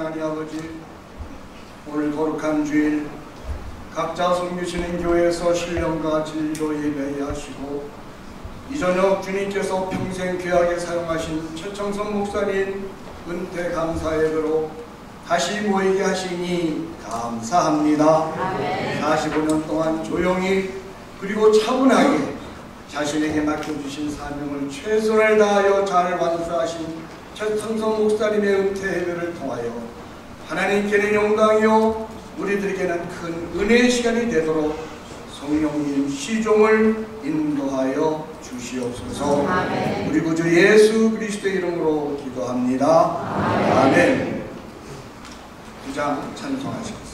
하나님 아버지, 오늘 거룩한 주일 각자 섬기시는 교회에서 신령과 진리로 예배하게 하시고 이 저녁 주님께서 평생 귀하게 사용하신 최청선 목사님 은퇴 감사 예배로 다시 모이게 하시니 감사합니다. 45년 동안 조용히 그리고 차분하게 자신에게 맡겨주신 사명을 최선을 다하여 잘 완수하신 최청선 목사님의 은퇴 예배를 통하여 하나님께는 영광이요 우리들에게는 큰 은혜의 시간이 되도록 성령님 시종을 인도하여 주시옵소서. 아멘. 우리 구주 예수 그리스도의 이름으로 기도합니다. 아멘. 9장 찬송하시겠습니다.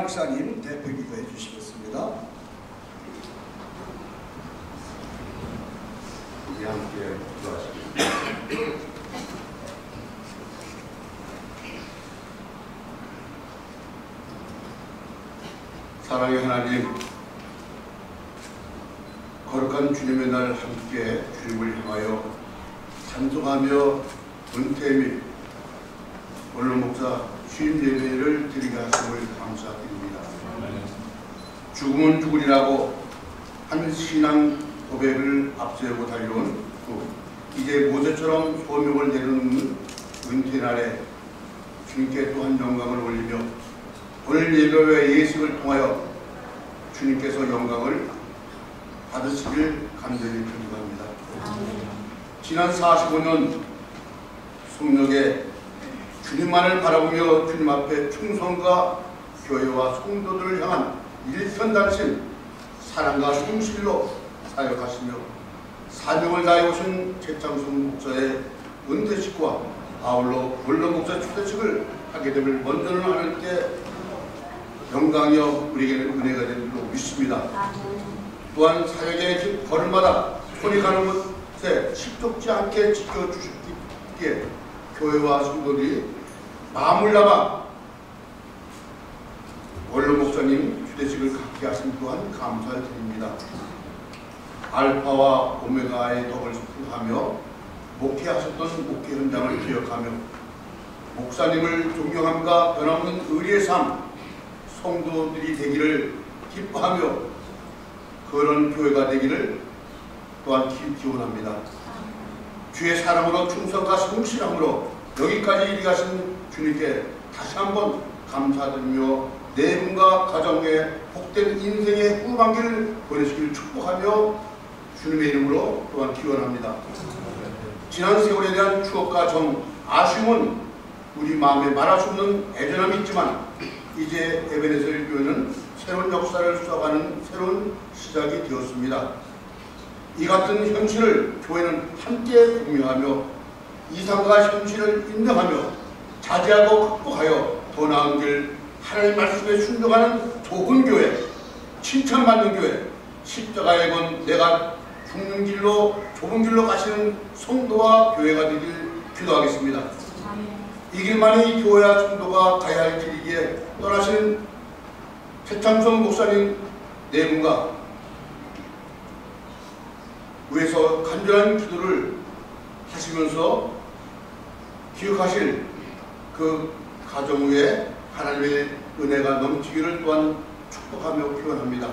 목사님 대표 기도해 주시겠습니다. 우리 함께 기도하시겠습니다. 사랑의 하나님, 거룩한 주님의 날 함께 주님을 향하여 찬송하며 은퇴 및 오늘 목사 취임 예배를 드리게 하심을 감사드립니다. 죽음은 죽으리라고 한 신앙 고백을 앞세우고 달려온 후 이제 모세처럼 소명을 내려놓는 은퇴날에 주님께 또한 영광을 올리며 오늘 예배와 예식을 통하여 주님께서 영광을 받으시길 간절히 기도합니다. 지난 45년 속력에 주님만을 바라보며 주님 앞에 충성과 교회와 성도들을 향한 일편단심 사랑과 충실로 사역하시며 사명을 다해 오신 최창순 목사의 은퇴식과 아울러 원로 목사 추대식을 하게 됨을 먼저는 하나님께 영광이여 우리에게는 은혜가 된 줄로 믿습니다. 또한 사역의 걸음마다 손이 가는 곳에 십족지 않게 지켜주셨기에 교회와 성도들이 마음을 담아 원로 목사님 주대식을 갖게 하신 또한 감사를 드립니다. 알파와 오메가의 덕을 수행하며 목회하셨던 목회 현장을 기억하며 목사님을 존경함과 변함없는 의리의 삶 성도들이 되기를 기뻐하며 그런 교회가 되기를 또한 기원합니다. 주의 사랑으로 충성과 성실함으로 여기까지 이르가신 주님께 다시 한번 감사드리며 네 분과 가정에 복된 인생의 후반기를 보내시기를 축복하며 주님의 이름으로 또한 기원합니다. 지난 세월에 대한 추억과 정, 아쉬움은 우리 마음에 말할 수 없는 애절함이 있지만 이제 에베네셀 교회는 새로운 역사를 수확하는 새로운 시작이 되었습니다. 이 같은 현실을 교회는 함께 공유하며 이상과 현실을 인정하며 자제하고 극복하여 더 나은 길 하나님의 말씀에 순종하는 좋은 교회, 칭찬받는 교회, 십자가의 건 내가 죽는 길로 좁은 길로 가시는 성도와 교회가 되길 기도하겠습니다. 이 길만이 교회와 성도가 가야 할 길이기에 떠나시는 최창성 목사님 네 분과 위해서 간절한 기도를 하시면서 기억하실 그 가정 위에 하나님의 은혜가 넘치기를 또한 축복하며 기원합니다.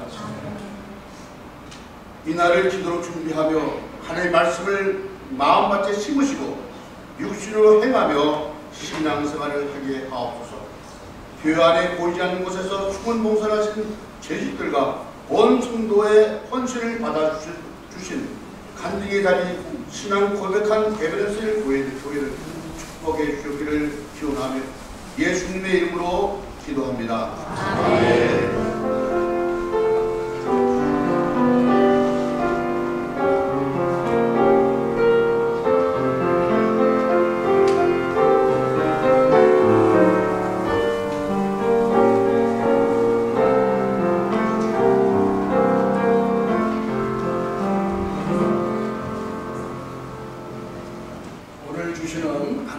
이날을 기도로 준비하며 하나님의 말씀을 마음밭에 심으시고 육신으로 행하며 신앙생활을 하게 하옵소서. 교회 안에 보이지 않는 곳에서 숨은 봉사를 하신 재직들과 온 성도의 헌신을 받아주신 간증의 자리 신앙 고백한 에베네셀 교회를 축복해 주시기를 기원하며 예수님의 이름으로 기도합니다. 아멘.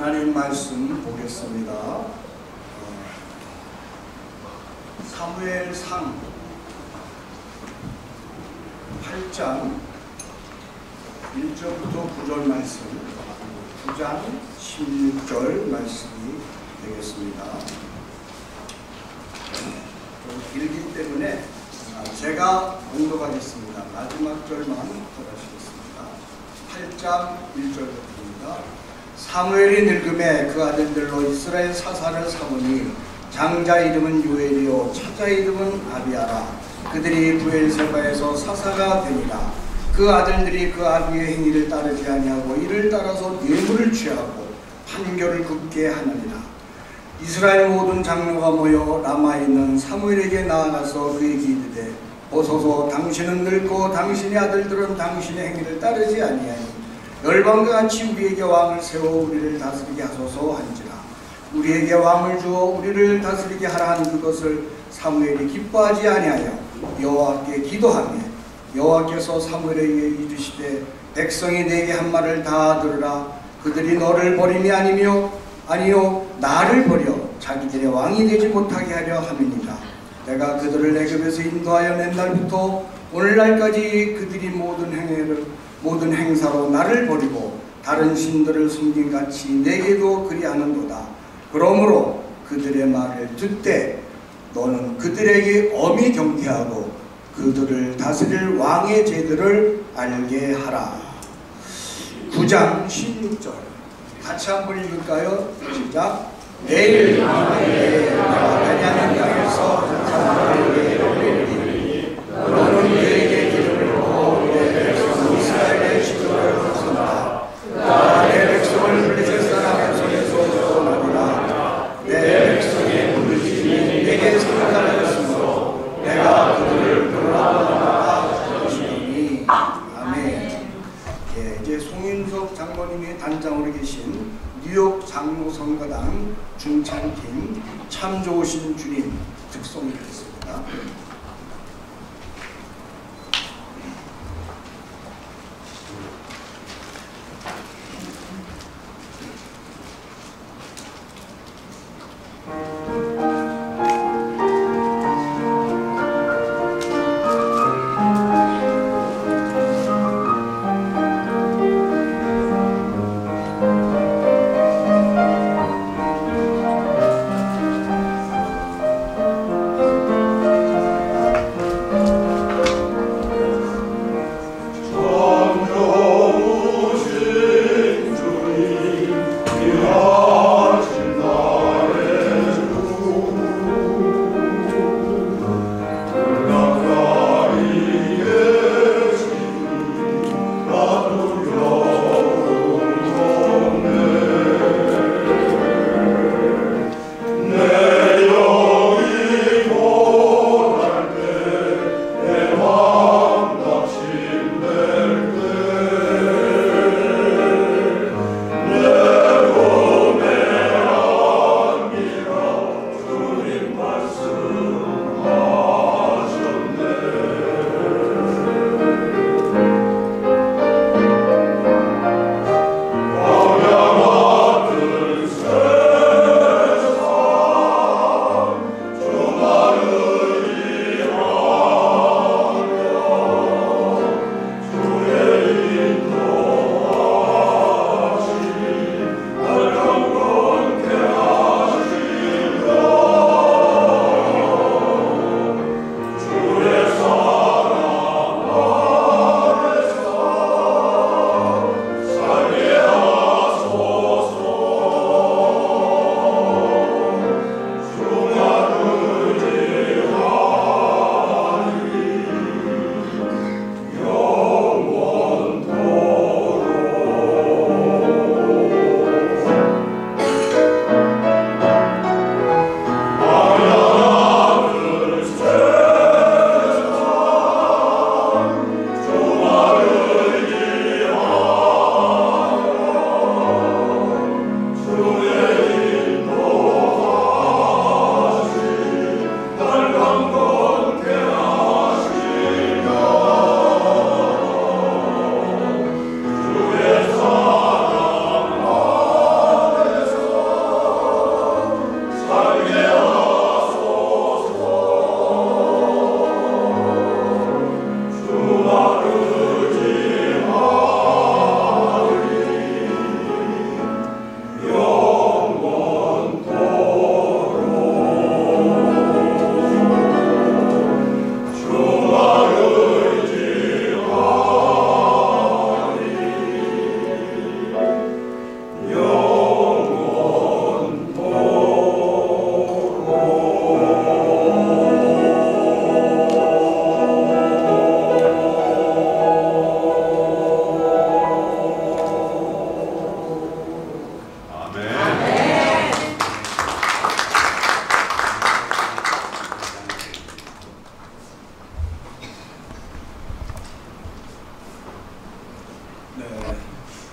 하나님 말씀 보겠습니다. 사무엘상 8장 1절부터 9절 말씀, 9장 16절 말씀이 되겠습니다. 좀 길기 때문에 제가 봉독하겠습니다. 마지막 절만 들으시겠습니다. 8장 1절부터입니다. 사무엘이 늙음에 그 아들들로 이스라엘 사사를 삼으니 장자 이름은 요엘이요 차자 이름은 아비아라. 그들이 부엘세바에서 사사가 되니라. 그 아들들이 그 아비의 행위를 따르지 아니하고 이를 따라서 뇌물을 취하고 판결을 굽게 하느니라. 이스라엘 모든 장로가 모여 라마에 있는 사무엘에게 나아가서 그에게 이르되 보소서 당신은 늙고 당신의 아들들은 당신의 행위를 따르지 아니하니 열방과 같이 우리에게 왕을 세워 우리를 다스리게 하소서 한지라. 우리에게 왕을 주어 우리를 다스리게 하라 하는 그것을 사무엘이 기뻐하지 아니하여 여호와께 기도하며 여호와께서 사무엘에게 이르시되 백성이 내게 한 말을 다 들으라. 그들이 너를 버림이 아니요 나를 버려 자기들의 왕이 되지 못하게 하려 함이니라. 내가 그들을 애굽에서 인도하여 낸 날부터 오늘날까지 그들이 모든 행사로 나를 버리고 다른 신들을 섬긴 같이 내게도 그리하는도다. 그러므로 그들의 말을 듣되 너는 그들에게 엄히 경계하고 그들을 다스릴 왕의 제도를 알게 하라. 9장 16절 같이 한번 읽을까요? 시작. 내일 밤에 내가 베냐민 땅에서 사람들에게 이르리니 너는 그에게 기름을 부어 내 백성 이스라엘의 지도를 세운다. 내 백성을 블레셋 사람의 손에서 구원하리라. 내 백성의 물질이 내게 생각하였으므로 내가 그들을 돌아보라 하시니. 아멘. 이제 송인석 장로님이 단장으로 계신 뉴욕 장로성가당 중창팀 참 좋으신 주님 특송이 있습니다.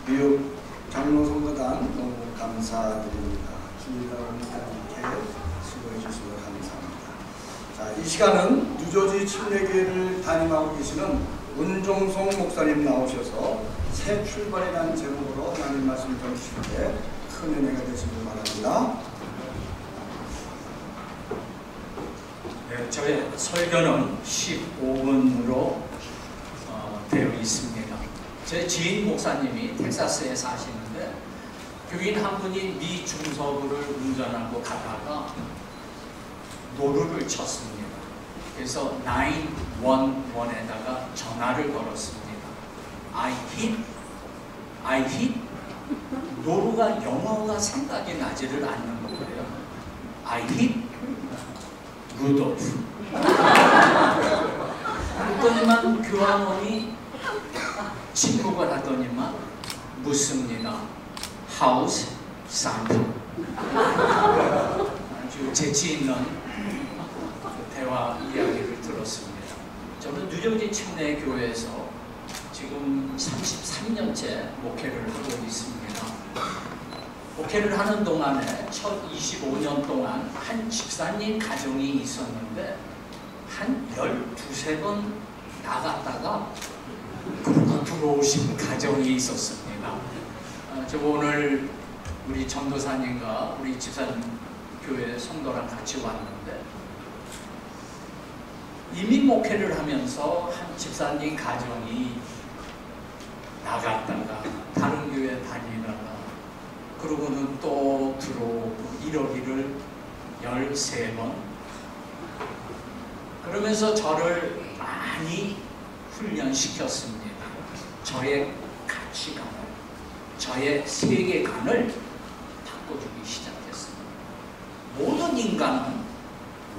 뉴욕 장로성가단 너무 감사드립니다. 주님과 함께 수고해 주시고 감사합니다. 자, 이 시간은 뉴저지 침례교회를 담임하고 계시는 문종송 목사님 나오셔서 새 출발이라는 제목으로 하나님 말씀 전해주실 때 큰 은혜가 되시길 바랍니다. 저의 설교는 15분으로 되어 있습니다. 제 지인 목사님이 텍사스에 사시는데 교인 한 분이 미 중서부를 운전하고 가다가 노루를 쳤습니다. 그래서 911에다가 전화를 걸었습니다. I hit? 노루가 영어가 생각이 나지를 않는 거예요. I hit 루돌프. 그랬더니만 교환원이 침묵을 하더니만 묻습니다. How's Santa? 아주 재치 있는 대화 이야기를 들었습니다. 저는 뉴저지 침례 교회에서 지금 33년째 목회를 하고 있습니다. 목회를 하는 동안에 첫 25년 동안 한 집사님 가정이 있었는데 한 12번 나갔다가 그러고 들어오신 가정이 있었습니다. 저 오늘 우리 전도사님과 우리 집사님 교회 성도랑 같이 왔는데 이미 목회를 하면서 한 집사님 가정이 나갔다가 다른 교회 다니다가 그러고는 또 들어오고 이러기를 13번. 그러면서 저를 많이 훈련시켰습니다. 저의 가치관을, 저의 세계관을 바꿔주기 시작했습니다. 모든 인간은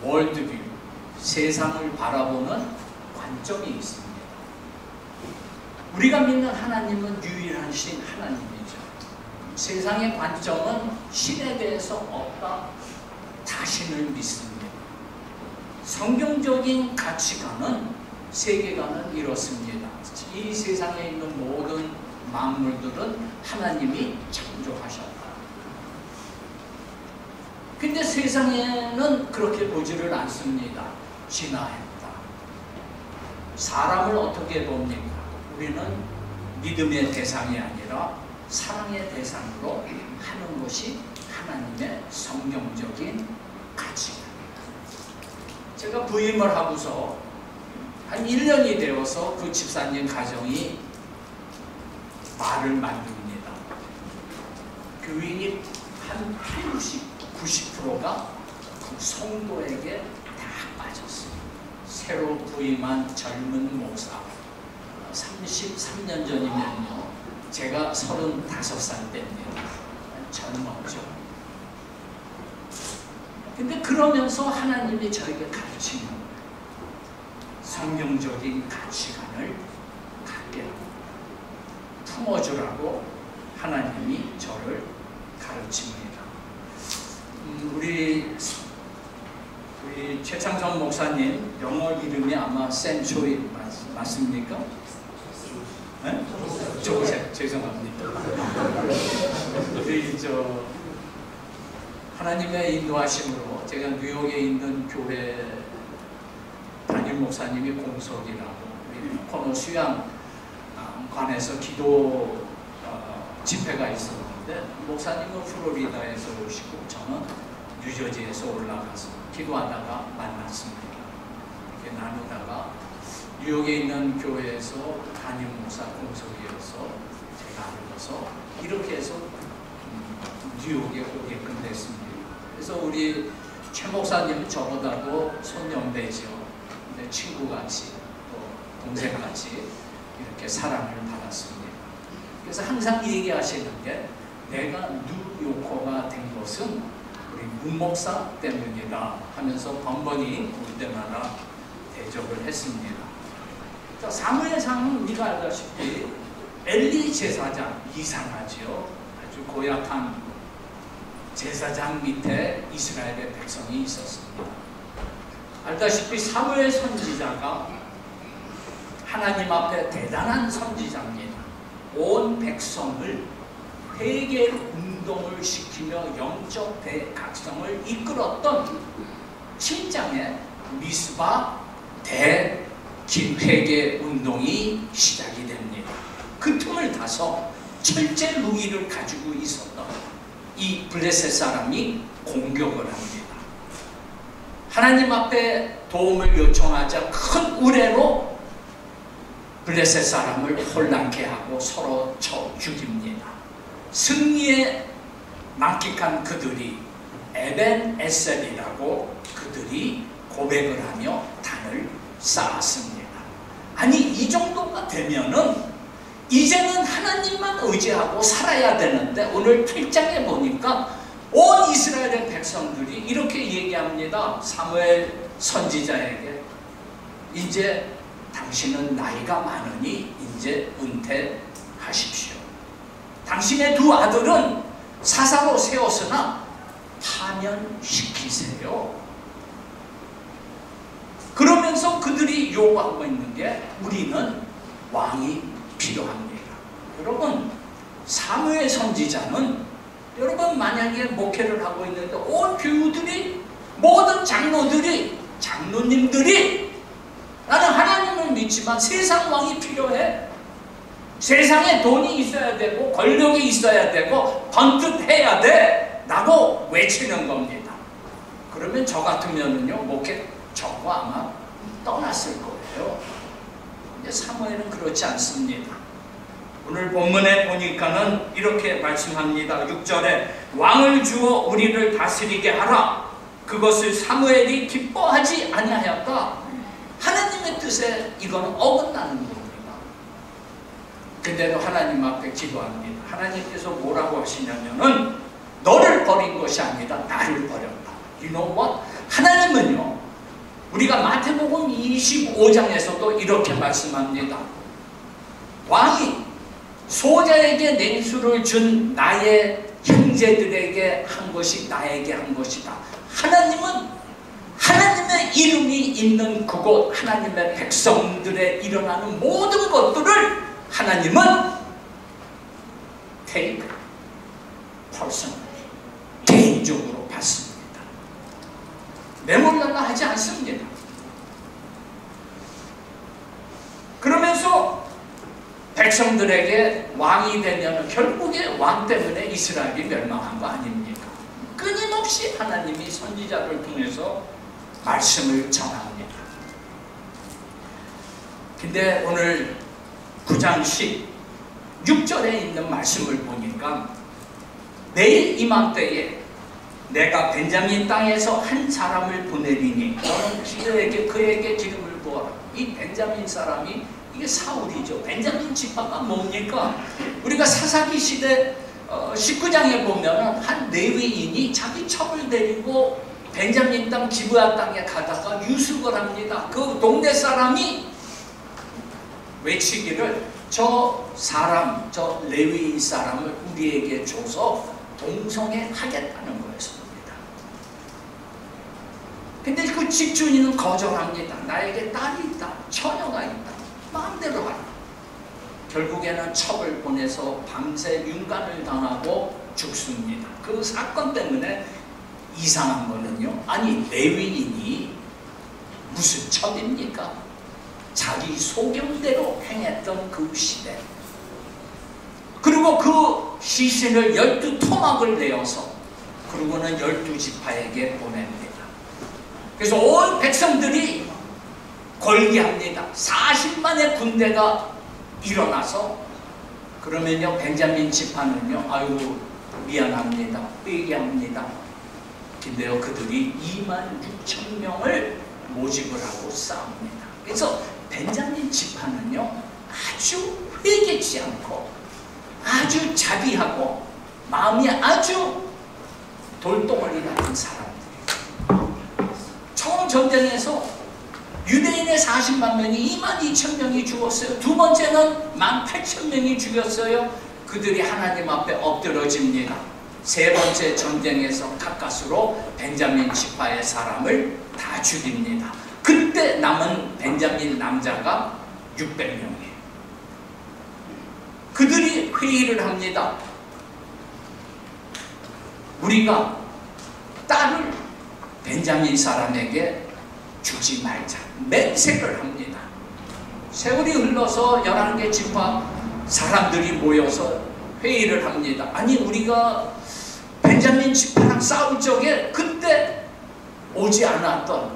월드뷰, 세상을 바라보는 관점이 있습니다. 우리가 믿는 하나님은 유일하신 하나님이죠. 세상의 관점은 신에 대해서 없다, 자신을 믿습니다. 성경적인 가치관은, 세계관은 이렇습니다. 이 세상에 있는 모든 만물들은 하나님이 창조하셨다. 근데 세상에는 그렇게 보지를 않습니다. 진화했다. 사람을 어떻게 봅니까? 우리는 믿음의 대상이 아니라 사랑의 대상으로 하는 것이 하나님의 성경적인 가치입니다. 제가 부임을 하고서 한 1년이 되어서 그 집사님 가정이 말을 만듭니다. 교인이 한 90%가 그 성도에게 다 빠졌어요. 새로 부임한 젊은 목사. 33년 전이면요. 제가 35살 때입니다. 젊었죠. 근데 그러면서 하나님이 저에게 가르치는 성경적인 가치관을 갖게 하고 품어주라고 하나님이 저를 가르칩니다. 우리 최창성 목사님 영어 이름이 아마 센초이 맞습니까? 네? 조셉, 죄송합니다. 우리 하나님의 인도하심으로 제가 뉴욕에 있는 교회 담임 목사님이 공석이라고 우리 코너 수양관에서 기도 집회가 있었는데 목사님은 플로리다에서 오시고 저는 뉴저지에서 올라가서 기도하다가 만났습니다. 이렇게 나누다가 뉴욕에 있는 교회에서 담임 목사 공석이어서 제가 알아서 이렇게 해서 뉴욕에 오게끔 됐습니다. 그래서 우리 최 목사님은 저보다도 손녀배죠. 친구같이 또 동생같이 이렇게 사랑을 받았습니다. 그래서 항상 얘기하시는 게 내가 뉴요커가 된 것은 우리 문 목사 때문이다 하면서 번번이 올 때마다 대접을 했습니다. 자, 사무엘상은 우리가 알다시피 엘리 제사장, 이상하지요. 아주 고약한 제사장 밑에 이스라엘의 백성이 있었습니다. 알다시피 사무엘 선지자가 하나님 앞에 대단한 선지자입니다. 온 백성을 회개 운동을 시키며 영적 대각성을 이끌었던 7장의 미스바 대회개 운동이 시작이 됩니다. 그 틈을 타서 철제 무기를 가지고 있었던 이 블레셋 사람이 공격을 합니다. 하나님 앞에 도움을 요청하자 큰 우레로 블레셋 사람을 혼란케 하고 서로 쳐 죽입니다. 승리에 만끽한 그들이 에벤 에셀이라고 그들이 고백을 하며 단을 쌓았습니다. 아니 이 정도가 되면은 이제는 하나님만 의지하고 살아야 되는데 오늘 8장에 보니까 온 이스라엘의 백성들이 이렇게 얘기합니다. 사무엘 선지자에게 이제 당신은 나이가 많으니 이제 은퇴하십시오. 당신의 두 아들은 사사로 세웠으나 파면시키세요. 그러면서 그들이 요구하고 있는 게 우리는 왕이 필요합니다. 여러분 사무엘 선지자는 여러분 만약에 목회를 하고 있는데 온 교우들이 모든 장로들이 장로님들이 나는 하나님을 믿지만 세상 왕이 필요해. 세상에 돈이 있어야 되고 권력이 있어야 되고 번듯해야 돼 라고 외치는 겁니다. 그러면 저 같으면은요 목회 저거 아마 떠났을 거예요. 근데 사무엘은 그렇지 않습니다. 오늘 본문에 보니까는 이렇게 말씀합니다. 6절에 왕을 주어 우리를 다스리게 하라. 그것을 사무엘이 기뻐하지 아니하였다. 하나님의 뜻에 이건 어긋나는 겁니다. 그대로 하나님 앞에 기도합니다. 하나님께서 뭐라고 하시냐면은 너를 버린 것이 아니라 나를 버렸다. You know what? 하나님은요 우리가 마태복음 25장에서도 이렇게 말씀합니다. 왕이 소자에게 냉수를 준 나의 형제들에게 한 것이 나에게 한 것이다. 하나님은 하나님의 이름이 있는 그곳 하나님의 백성들에 일어나는 모든 것들을 하나님은 take personally 개인적으로 받습니다. 메모리얼로 하지 않습니다. 그러면서 백성들에게 왕이 되면 결국에 왕 때문에 이스라엘이 멸망한 거 아닙니까? 끊임없이 하나님이 선지자를 통해서 말씀을 전합니다. 근데 오늘 9장 16절에 있는 말씀을 보니까 내일 이맘때에 내가 벤자민 땅에서 한 사람을 보내리니 너는 그에게 기름을 부어라. 이 벤자민 사람이 이게 사울이죠. 벤자민 지파가 뭡니까? 우리가 사사기 시대 19장에 보면 한 레위인이 자기 첩을 데리고 벤자민 땅 기브아 땅에 가다가 유숙을 합니다. 그 동네 사람이 외치기를 저 사람, 저 레위인 사람을 우리에게 줘서 동성애 하겠다는 거였습니다. 근데 그 집주인은 거절합니다. 나에게 딸이 있다, 처녀가 있다. 마음대로 하라. 결국에는 첩을 보내서 밤새 윤관을 당하고 죽습니다. 그 사건 때문에 이상한 거는요. 아니 레위인이 무슨 첩입니까? 자기 소견대로 행했던 그 시대. 그리고 그 시신을 12토막을 내어서 그리고는 12지파에게 보냅니다. 그래서 온 백성들이 걸기합니다. 40만의 군대가 일어나서 그러면요 벤자민 지파는요 아이고 미안합니다. 회개합니다. 근데요 그들이 26,000명을 모집을 하고 싸웁니다. 그래서 벤자민 지파는요 아주 회개치 않고 아주 자비하고 마음이 아주 돌덩어리 같은 사람들이에요. 처음 전쟁에서 유대인의 40만 명이 22,000명이 죽었어요. 두 번째는 18,000명이 죽였어요. 그들이 하나님 앞에 엎드러집니다. 세 번째 전쟁에서 가까스로 벤자민 지파의 사람을 다 죽입니다. 그때 남은 벤자민 남자가 600명이에요. 그들이 회의를 합니다. 우리가 딸을 벤자민 사람에게 주지 말자. 맹세를 합니다. 세월이 흘러서 11개 지파 사람들이 모여서 회의를 합니다. 아니 우리가 벤자민 지파랑 싸울 적에 그때 오지 않았던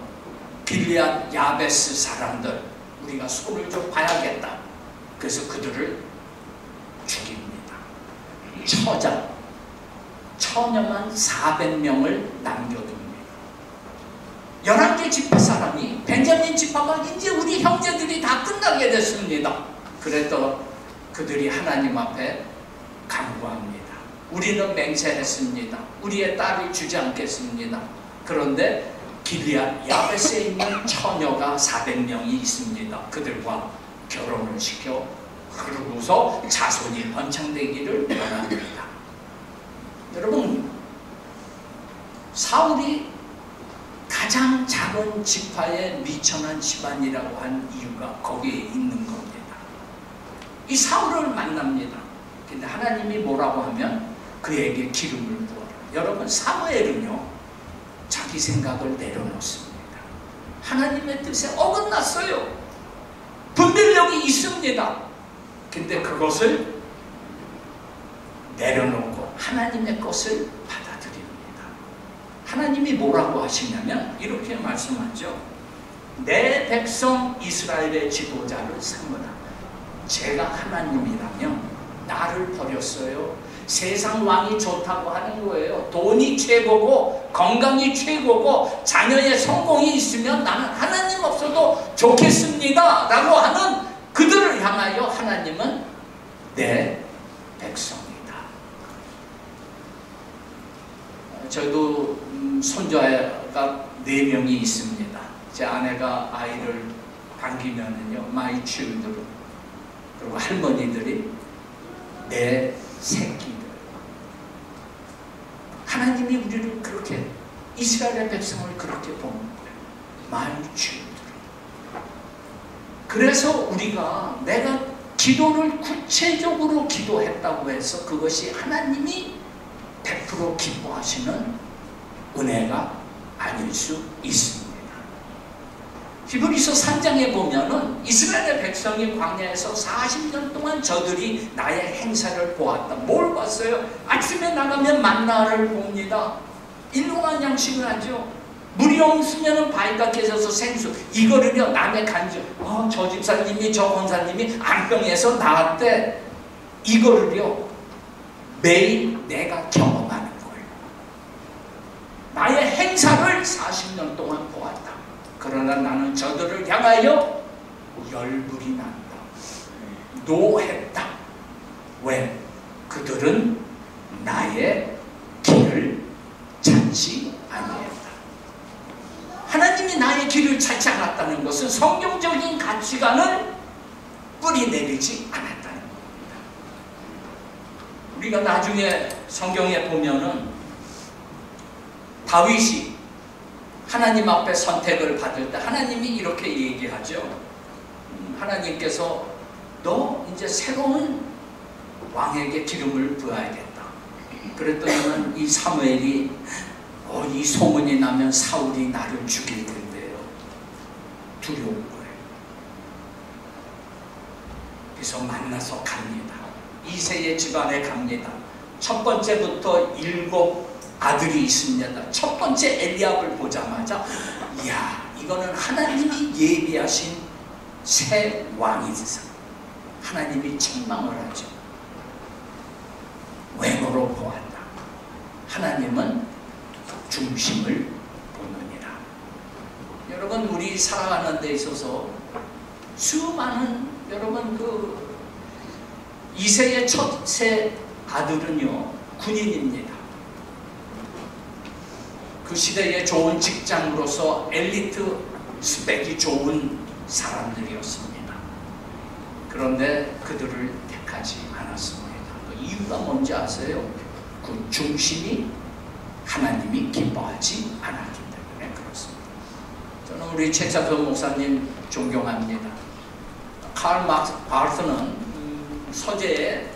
길리앗 야베스 사람들 우리가 손을 좀 봐야겠다. 그래서 그들을 죽입니다. 처녀만 400명을 남겨둡니다. 11개 지파 사람이 벤자민 지파가 이제 우리 형제들이 다 끝나게 됐습니다. 그래도 그들이 하나님 앞에 간구합니다. 우리는 맹세했습니다. 우리의 딸을 주지 않겠습니다. 그런데 길리앗 야베스에 있는 처녀가 400명이 있습니다. 그들과 결혼을 시켜 그러고서 자손이 번창되기를 원합니다. 여러분, 사울이 가장 작은 지파의 미천한 집안이라고 한 이유가 거기에 있는 겁니다. 이 사울을 만납니다. 근데 하나님이 뭐라고 하면 그에게 기름을 부어라. 여러분, 사무엘은요 자기 생각을 내려놓습니다. 하나님의 뜻에 어긋났어요. 분별력이 있습니다. 근데 그것을 내려놓고 하나님의 것을 받아들입니다. 하나님이 뭐라고 하시냐면 이렇게 말씀하죠. 내 백성 이스라엘의 지도자를 삼으라. 제가 하나님이라면 나를 버렸어요. 세상 왕이 좋다고 하는 거예요. 돈이 최고고 건강이 최고고 자녀의 성공이 있으면 나는 하나님 없어도 좋겠습니다 라고 하는 그들을 향하여 하나님은 내 백성이다. 저도 손자가 4명이 있습니다. 제 아내가 아이를 반기면은요, my children. 그리고 할머니들이 내 새끼들. 하나님이 우리를 그렇게, 이스라엘의 백성을 그렇게 보는 거예요. my children. 그래서 우리가 내가 기도를 구체적으로 기도했다고 해서 그것이 하나님이 100% 기뻐하시는 은혜가 아닐 수 있습니다. 히브리서 3장에 보면은 이스라엘의 백성이 광야에서 40년 동안 저들이 나의 행사를 보았다. 뭘 봤어요? 아침에 나가면 만나를 봅니다. 일용한 양식을 하죠. 물이 없으면 바위가 깨져서 생수. 이거를요 남의 간증. 저 집사님이 저 권사님이 암병에서 나왔대. 이거를요 매일 내가 경험하는 거예요. 나의 행사를 40년 동안 보았다. 그러나 나는 저들을 향하여 열불이 난다. 노했다. 왜? 그들은 나의 길을 찾지 아니했다. 하나님이 나의 길을 찾지 않았다는 것은 성경적인 가치관을 뿌리내리지 않았다는 겁니다. 우리가 나중에 성경에 보면은 다윗이 하나님 앞에 선택을 받을 때 하나님이 이렇게 얘기하죠. 하나님께서 너 이제 새로운 왕에게 기름을 부어야겠다. 그랬더니 이 사무엘이 이 소문이 나면 사울이 나를 죽일 텐데요. 두려운 거예요. 그래서 만나서 갑니다. 이새의 집안에 갑니다. 첫 번째부터 7 아들이 있습니다. 첫 번째 엘리압을 보자마자 이야, 이거는 하나님이 예비하신 새 왕이지. 하나님이 책망을 하죠. 외모로 보았다. 하나님은 중심을 보느니라. 여러분, 우리 살아가는 데 있어서 수많은, 여러분, 그 이새의 첫째 아들은요 군인입니다. 그 시대에 좋은 직장으로서 엘리트 스펙이 좋은 사람들이었습니다. 그런데 그들을 택하지 않았습니다. 그 이유가 뭔지 아세요? 그 중심이 하나님이 기뻐하지 않았기 때문에 그렇습니다. 저는 우리 최차표 목사님 존경합니다. 칼 마르크스는 서재에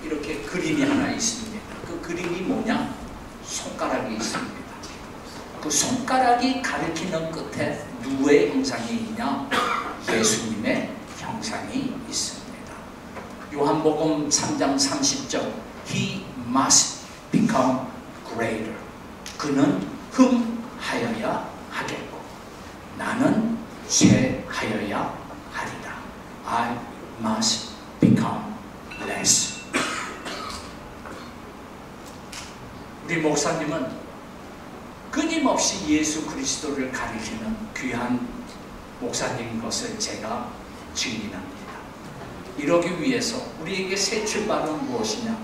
이렇게 그림이 하나 있습니다. 그 그림이 뭐냐? 손가락이 있습니다. 그 손가락이 가리키는 끝에 누구의 형상이 있냐? 예수님의 형상이 있습니다. 요한복음 3장 30절 He must become greater. 그는 흠하여야 하겠고 나는 쇠하여야 하리라. I must become less. 우리 목사님은 끊임없이 예수 그리스도를 가리키는 귀한 목사님인 것을 제가 증인합니다. 이러기 위해서 우리에게 새 출발은 무엇이냐?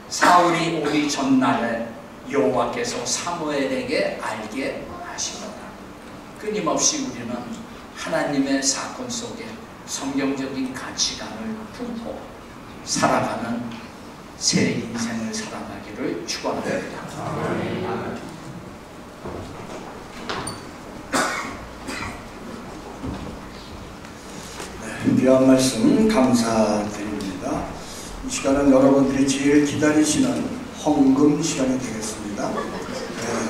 사울이 오기 전날에 여호와께서 사무엘에게 알게 하시노라. 끊임없이 우리는 하나님의 사건 속에 성경적인 가치관을 품고 살아가는 새 인생을 살아가기를 축원합니다. 귀한 말씀 감사드립니다. 이 시간은 여러분들이 제일 기다리시는 헌금 시간이 되겠습니다.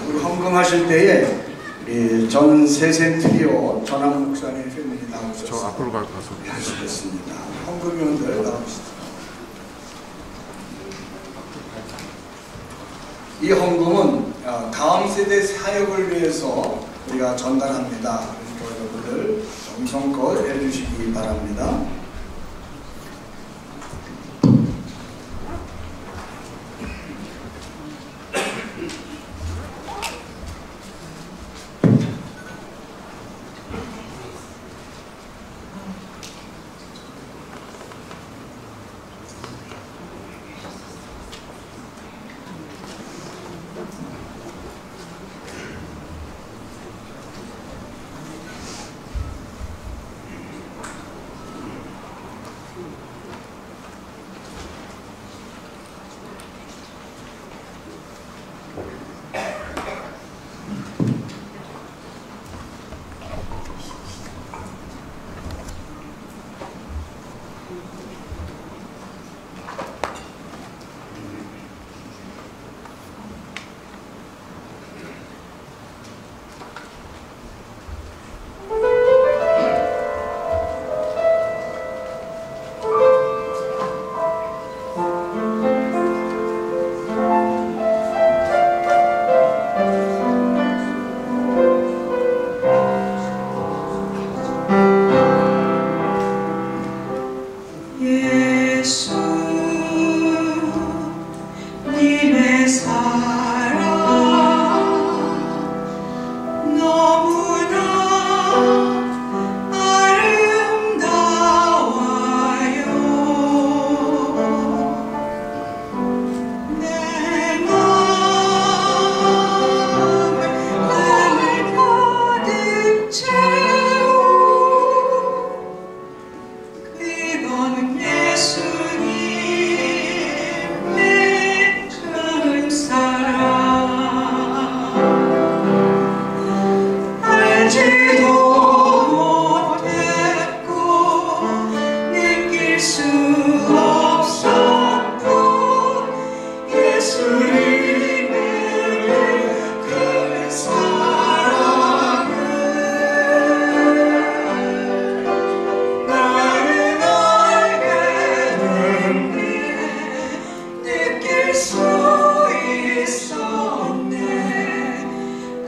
우리 헌금하실 때에 우리 전 세센 트리오 전학 목사님 패밀리 나오셔서 저 앞으로 가서 하시겠습니다. 헌금위원들 나오시죠. 이 헌금은 다음 세대 사역을 위해서 우리가 전달합니다. 그러니까 여러분들 정성껏 해주시기 바랍니다.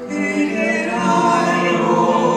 그를 알고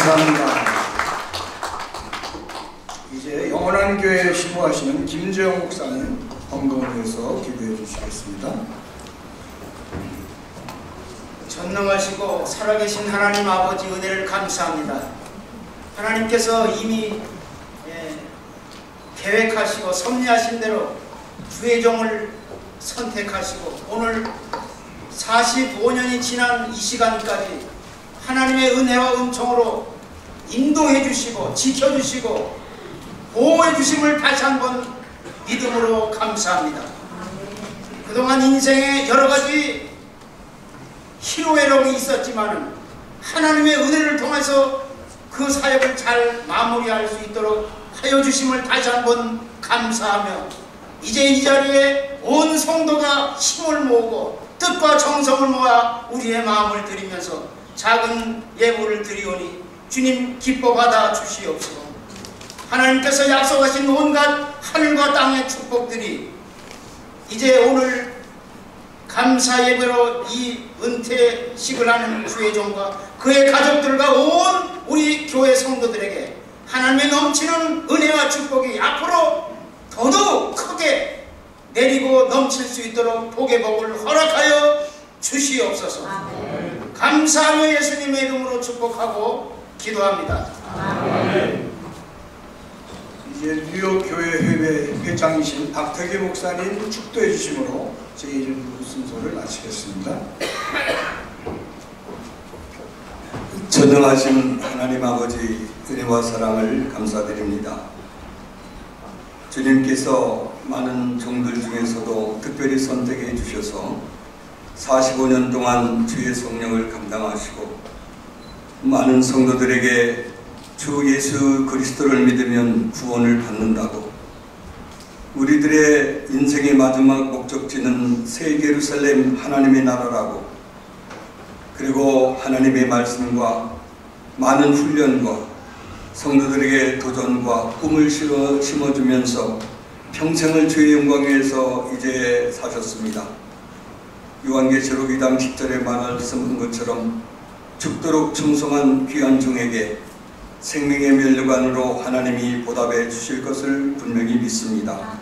감사합니다. 이제 영원한 교회에 심호하시는 김재영 목사님 헌금을 위해서 기도해 주시겠습니다. 전능하시고 살아계신 하나님 아버지 은혜를 감사합니다. 하나님께서 이미 계획하시고 섭리하신 대로 주의 종을 선택하시고 오늘 45년이 지난 이 시간까지 하나님의 은혜와 은총으로 인도해 주시고 지켜주시고 보호해 주심을 다시 한번 믿음으로 감사합니다. 그동안 인생에 여러 가지 희노애락이 있었지만 하나님의 은혜를 통해서 그 사역을 잘 마무리할 수 있도록 하여 주심을 다시 한번 감사하며 이제 이 자리에 온 성도가 힘을 모으고 뜻과 정성을 모아 우리의 마음을 드리면서 작은 예물을 드리오니 주님 기뻐 받아 주시옵시고 하나님께서 약속하신 온갖 하늘과 땅의 축복들이 이제 오늘 감사 예배로 이 은퇴식을 하는 주의 종과 그의 가족들과 온 우리 교회 성도들에게 하나님의 넘치는 은혜와 축복이 앞으로 더더욱 크게 내리고 넘칠 수 있도록 복의 복을 허락하여 주시옵소서. 아멘. 감사하며 예수님의 이름으로 축복하고 기도합니다. 아멘. 이제 뉴욕 교회 회장이신 박태기 목사님 축도해 주심으로 제1부 순서를 마치겠습니다. 전능하신 하나님 아버지 은혜와 사랑을 감사드립니다. 주님께서 많은 종들 중에서도 특별히 선택해 주셔서 45년 동안 주의 성령을 감당하시고 많은 성도들에게 주 예수 그리스도를 믿으면 구원을 받는다고 우리들의 인생의 마지막 목적지는 새 예루살렘 하나님의 나라라고 그리고 하나님의 말씀과 많은 훈련과 성도들에게 도전과 꿈을 심어주면서 평생을 주의 영광 위해서 이제 사셨습니다. 요한계시록 2장 10절에 말씀한 것처럼 죽도록 충성한 귀한 종에게 생명의 면류관으로 하나님이 보답해 주실 것을 분명히 믿습니다.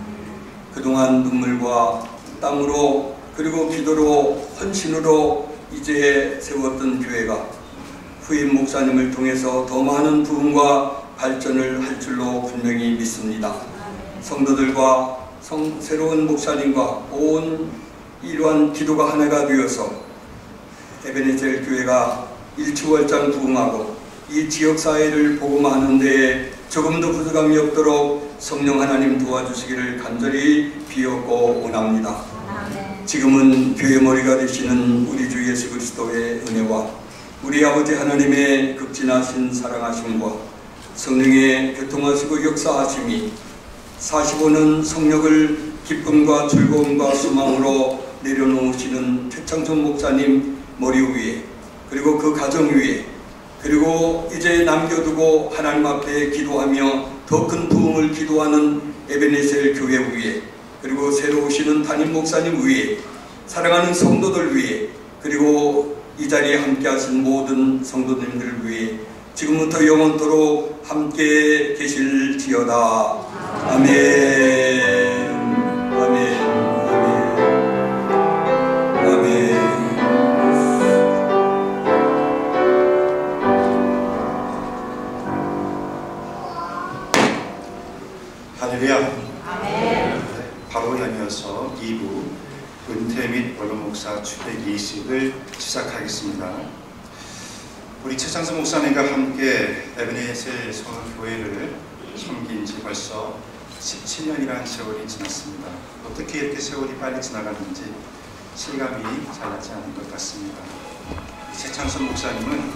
그동안 눈물과 땀으로 그리고 기도로 헌신으로 이제 세웠던 교회가 후임 목사님을 통해서 더 많은 부흥과 발전을 할 줄로 분명히 믿습니다. 성도들과 새로운 목사님과 온 이러한 기도가 하나가 되어서 에베네셀 교회가 일취월장 부흥하고 이 지역사회를 복음하는 데에 조금도 부족함이 없도록 성령 하나님 도와주시기를 간절히 비옵고 원합니다. 지금은 교회 머리가 되시는 우리 주 예수 그리스도의 은혜와 우리 아버지 하나님의 극진하신 사랑하심과 성령의 교통하시고 역사하심이 45년 성령을 기쁨과 즐거움과 소망으로 내려놓으시는 최창선 목사님 머리 위에 그리고 그 가정 위에 그리고 이제 남겨두고 하나님 앞에 기도하며 더 큰 부흥을 기도하는 에베네셀 교회 위에 그리고 새로 오시는 담임 목사님 위에 사랑하는 성도들 위에 그리고 이 자리에 함께 하신 모든 성도님들 위해 지금부터 영원토록 함께 계실지어다. 아멘. 아멘. 아멘. 아멘. 할렐루야. 아멘. 바로 연이어서 2부 은퇴 및 원로 목사 추대 예식을 시작하겠습니다. 우리 최창선 목사님과 함께 에베네셀 성교회를 섬긴 지 벌써 17년이라는 세월이 지났습니다. 어떻게 이렇게 세월이 빨리 지나갔는지 실감이 잘 나지 않은 것 같습니다. 최창선 목사님은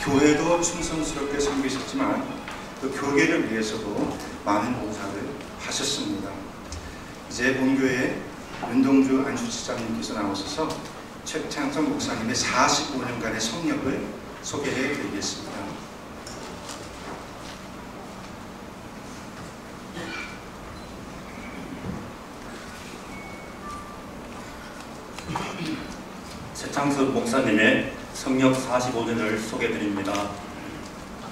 교회도 충성스럽게 섬기셨지만 그 교계를 위해서도 많은 봉사를 하셨습니다. 이제 본교회 윤동주 안수지장님께서 나오셔서 최창선 목사님의 45년간의 성력을 소개해 드리겠습니다. 최창선 목사님의 성역 45년을 소개해 드립니다.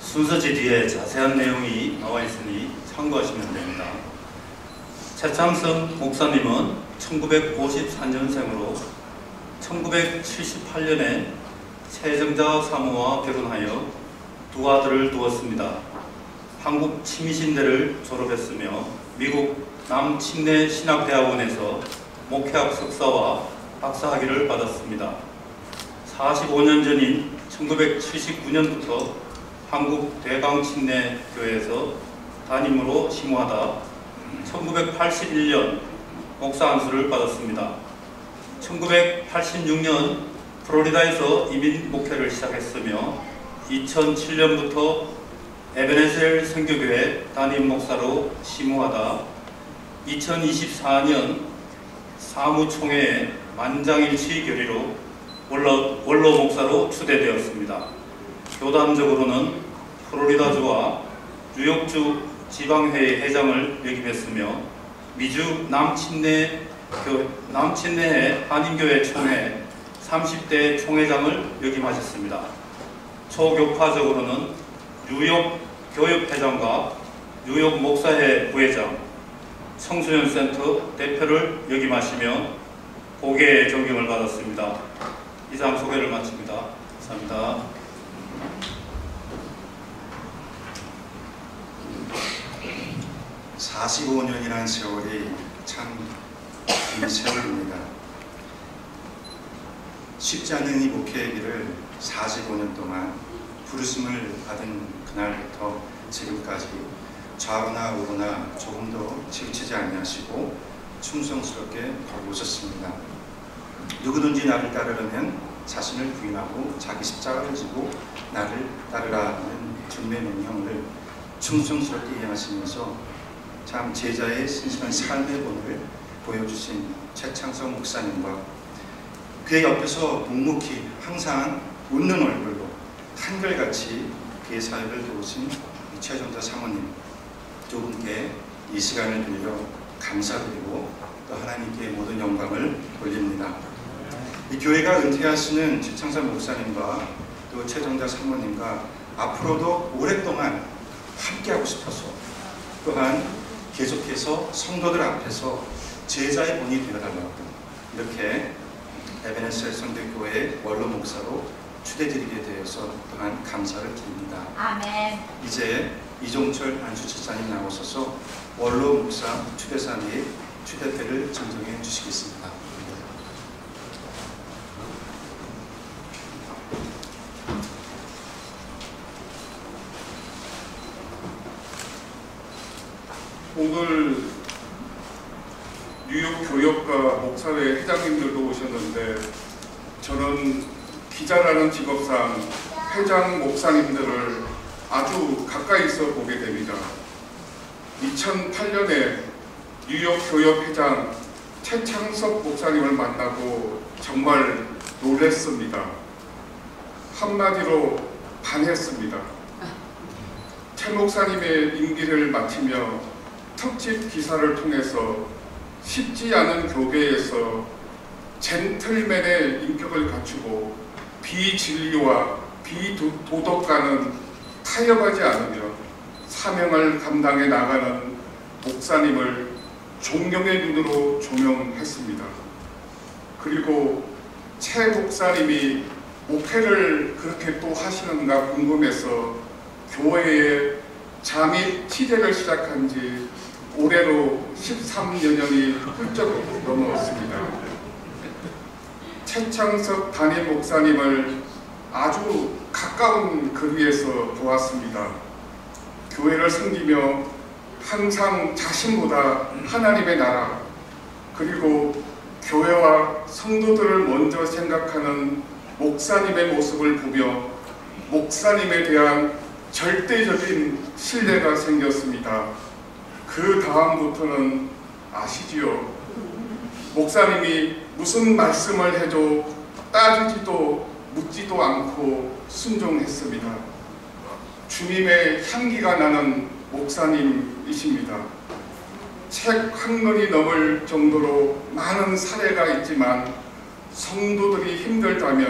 순서지 뒤에 자세한 내용이 나와 있으니 참고하시면 됩니다. 최창섭 목사님은 1954년생으로 1978년에 최정자 사모와 결혼하여 두 아들을 두었습니다. 한국 치미신대를 졸업했으며 미국 남침내 신학대학원에서 목회학 석사와 박사학위를 받았습니다. 45년 전인 1979년부터 한국 대강침내교회에서 담임으로 심호하다 1981년 목사 안수를 받았습니다. 1986년 플로리다에서 이민 목회를 시작했으며 2007년부터 에베네셀 선교교회 담임 목사로 심호하다 2024년 사무총회에 만장일치 결의로 원로 목사로 추대되었습니다. 교단적으로는 플로리다주와 뉴욕주 지방회의 회장을 역임했으며 미주 남침내의 한인교회 총회 30대 총회장을 역임하셨습니다. 초교파적으로는 뉴욕 교육회장과 뉴욕 목사회 부회장, 청소년센터 대표를 역임하시며 고개의 존경을 받았습니다. 이상 소개를 마칩니다. 감사합니다. (45년이라는) 세월이 참 긴 세월입니다. 쉽지 않은 이 목회의 길을 45년 동안 부르심을 받은 그날부터 지금까지 좌우나 우로나 조금도 치우치지 아니하시고 충성스럽게 걸고 오셨습니다. 누구든지 나를 따르려면 자신을 부인하고 자기 십자가를 지고 나를 따르라는 주님의 명령을 충성스럽게 이행하시면서 참 제자의 신실한 삶의 본을 보여주신 최창섭 목사님과 그의 옆에서 묵묵히 항상 웃는 얼굴로 한결같이 그의 사역을 도우신 최정자 사모님 두 분께 이 시간을 빌려 감사드리고 또 하나님께 모든 영광을 돌립니다. 이 교회가 은퇴하시는 최창섭 목사님과 또 최정자 사모님과 앞으로도 오랫동안 함께하고 싶어서 또한 계속해서 성도들 앞에서 제자의 본이 되어달라고 이렇게 에베네셀 선교교회 원로 목사로 추대드리게 되어서 또한 감사를 드립니다. 아멘. 이제 이종철 안수집사님 나오셔서 원로 목사 추대사 및 추대패를 증정해 주시겠습니다. 오늘 뉴욕 교역과 목사회 회장님들도 오셨는데 저는 기자라는 직업상 회장 목사님들을 아주 가까이서 보게 됩니다. 2008년에 뉴욕 교역 회장 최창섭 목사님을 만나고 정말 놀랐습니다. 한마디로 반했습니다. 최 목사님의 임기를 마치며 특집 기사를 통해서 쉽지 않은 교회에서 젠틀맨의 인격을 갖추고 비진리와 비도덕과는 타협하지 않으며 사명을 감당해 나가는 목사님을 존경의 눈으로 조명했습니다. 그리고 최 목사님이 목회를 그렇게 또 하시는가 궁금해서 교회에 잠입 취재를 시작한 지 올해로 13년이 훌쩍 넘었습니다. 최창섭 담임 목사님을 아주 가까운 거리에서 보았습니다. 교회를 섬기며 항상 자신보다 하나님의 나라 그리고 교회와 성도들을 먼저 생각하는 목사님의 모습을 보며 목사님에 대한 절대적인 신뢰가 생겼습니다. 그 다음부터는 아시지요? 목사님이 무슨 말씀을 해도 따지지도 묻지도 않고 순종했습니다. 주님의 향기가 나는 목사님이십니다. 책 한 권이 넘을 정도로 많은 사례가 있지만 성도들이 힘들다며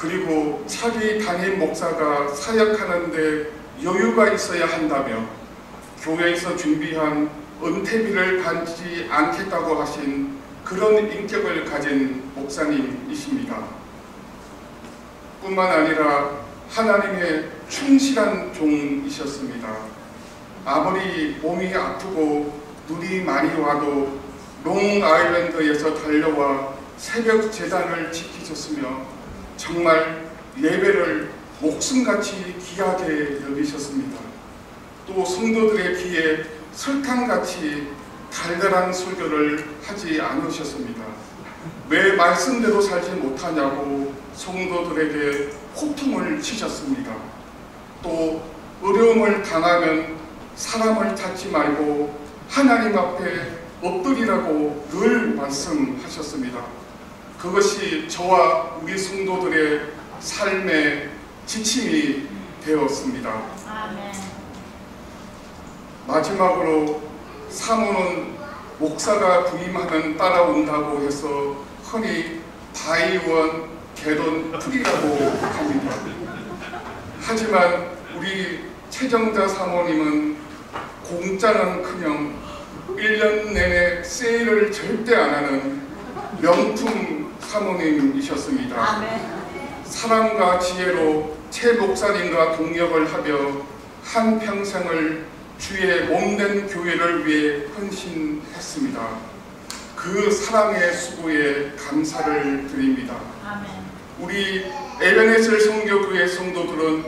그리고 차기 담임 목사가 사역하는데 여유가 있어야 한다며 교회에서 준비한 은퇴비를 받지 않겠다고 하신 그런 인격을 가진 목사님이십니다. 뿐만 아니라 하나님의 충실한 종이셨습니다. 아무리 몸이 아프고 눈이 많이 와도 롱아일랜드에서 달려와 새벽 제단을 지키셨으며 정말 예배를 목숨같이 귀하게 여기셨습니다. 또 성도들의 귀에 설탕같이 달달한 설교를 하지 않으셨습니다. 왜 말씀대로 살지 못하냐고 성도들에게 호통을 치셨습니다. 또 어려움을 당하면 사람을 찾지 말고 하나님 앞에 엎드리라고 늘 말씀하셨습니다. 그것이 저와 우리 성도들의 삶의 지침이 되었습니다. 아멘. 마지막으로 사모는 목사가 부임하면 따라온다고 해서 흔히 바이원 개돈 풀이라고 합니다. 하지만 우리 최정자 사모님은 공짜는커녕 1년 내내 세일을 절대 안 하는 명품 사모님이셨습니다. 아멘. 사랑과 지혜로 최 목사님과 동역을 하며 한평생을 주의 몸된 교회를 위해 헌신했습니다. 그 사랑의 수고에 감사를 드립니다. 아멘. 우리 에베네셀 성교교회 성도들은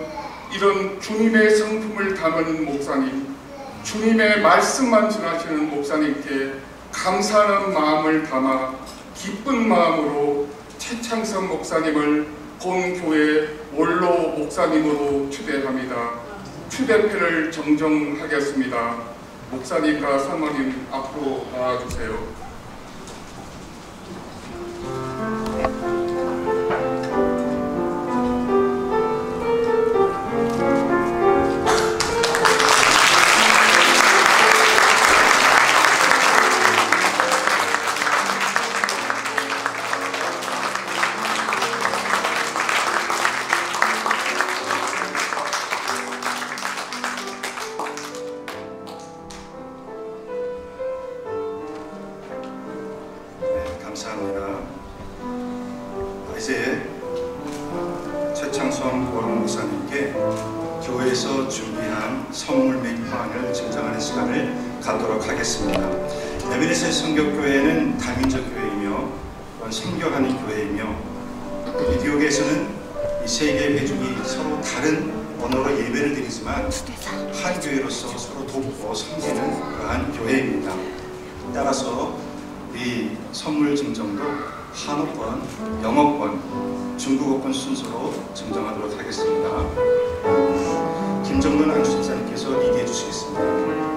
이런 주님의 성품을 담은 목사님, 주님의 말씀만 전하시는 목사님께 감사하는 마음을 담아 기쁜 마음으로 최창선 목사님을 본교회 원로 목사님으로 추대합니다. 추대패를 정정하겠습니다. 목사님과 사모님 앞으로 나와주세요. 감사합니다. 이제 최창선 고은 목사님께 교회에서 준비한 선물 및 화환을 증정하는 시간을 갖도록 하겠습니다. 에베네셀 성교교회는 다민족 교회이며 선교하는 교회이며 이 교회에서는 이 세 개의 회중이 서로 다른 언어로 예배를 드리지만 한 교회로서 서로 돕고 섬기는 그러한 교회입니다. 따라서 이 선물 증정도 한어권, 영어권, 중국어권 순서로 증정하도록 하겠습니다. 김정근 안수집사님께서 얘기해 주시겠습니다.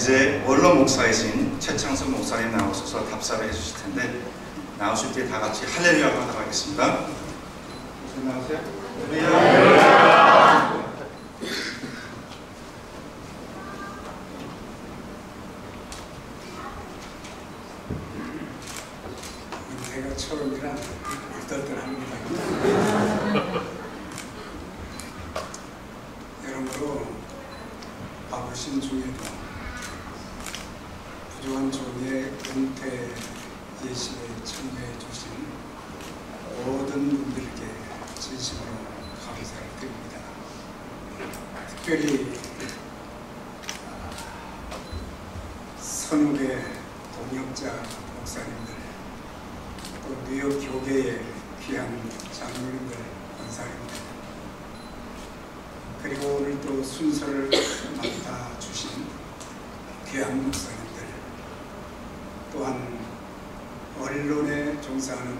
이제 원로 목사이신 최창선 목사님 나오셔서 답사를 해주실 텐데 나오실 때 다 같이 할렐루야로 하도록 하겠습니다. 나오세요. 할렐루야. 제가 처음이라 으덜덜합니다. 여러모로 바쁘신 중에도 부족한 종의 은퇴 예식에 참여해 주신 모든 분들께 진심으로 감사를 드립니다. 특별히 선후배 동역자 목사님들, 또 뉴욕 교계의 귀한 장로님들 권사님들, 그리고 오늘 또 순서를 맡아주신 귀한 목사님들, 또한 언론에 종사하는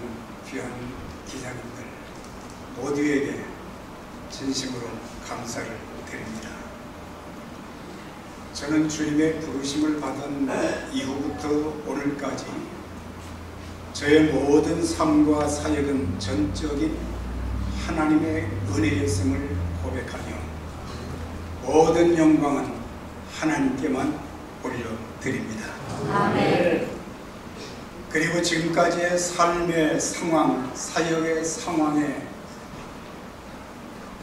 귀한 기자님들 모두에게 진심으로 감사를 드립니다. 저는 주님의 부르심을 받은 이후부터 오늘까지 저의 모든 삶과 사역은 전적인 하나님의 은혜였음을 고백하며 모든 영광은 하나님께만 올려드립니다. 아멘. 그리고 지금까지의 삶의 상황, 사역의 상황에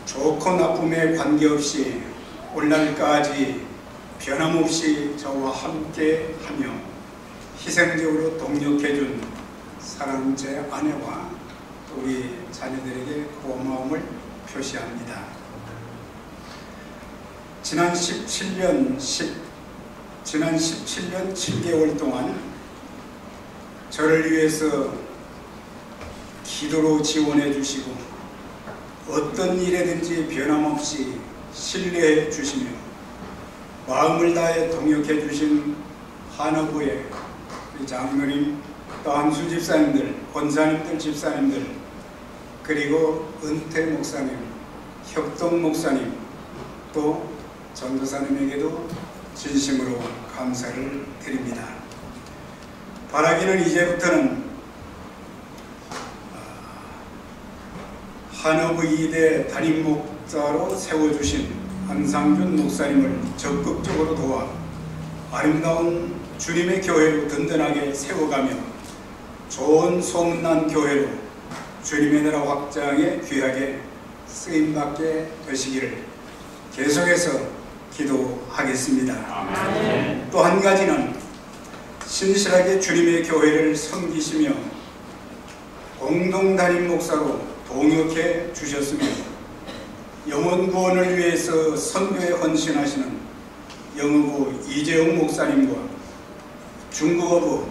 좋고 나쁨에 관계없이 오늘날까지 변함없이 저와 함께하며 희생적으로 동력해준 사랑하는 제 아내와 우리 자녀들에게 고마움을 표시합니다. 지난 17년 7개월 동안 저를 위해서 기도로 지원해 주시고 어떤 일에든지 변함없이 신뢰해 주시며 마음을 다해 동역해 주신 한어부의 장로님, 또 함수 집사님들, 권사님들, 집사님들, 그리고 은퇴 목사님, 협동 목사님, 또 전도사님에게도 진심으로 감사를 드립니다. 바라기는 이제부터는 한어부 2대 담임 목사로 세워주신 한상준 목사님을 적극적으로 도와 아름다운 주님의 교회로 든든하게 세워가며 좋은 소문난 교회로 주님의 나라 확장에 귀하게 쓰임받게 되시기를 계속해서 기도하겠습니다. 또 한 가지는 신실하게 주님의 교회를 섬기시며 공동 담임 목사로 동역해 주셨으며 영혼 구원을 위해서 선교에 헌신하시는 영어부 이재용 목사님과 중국어부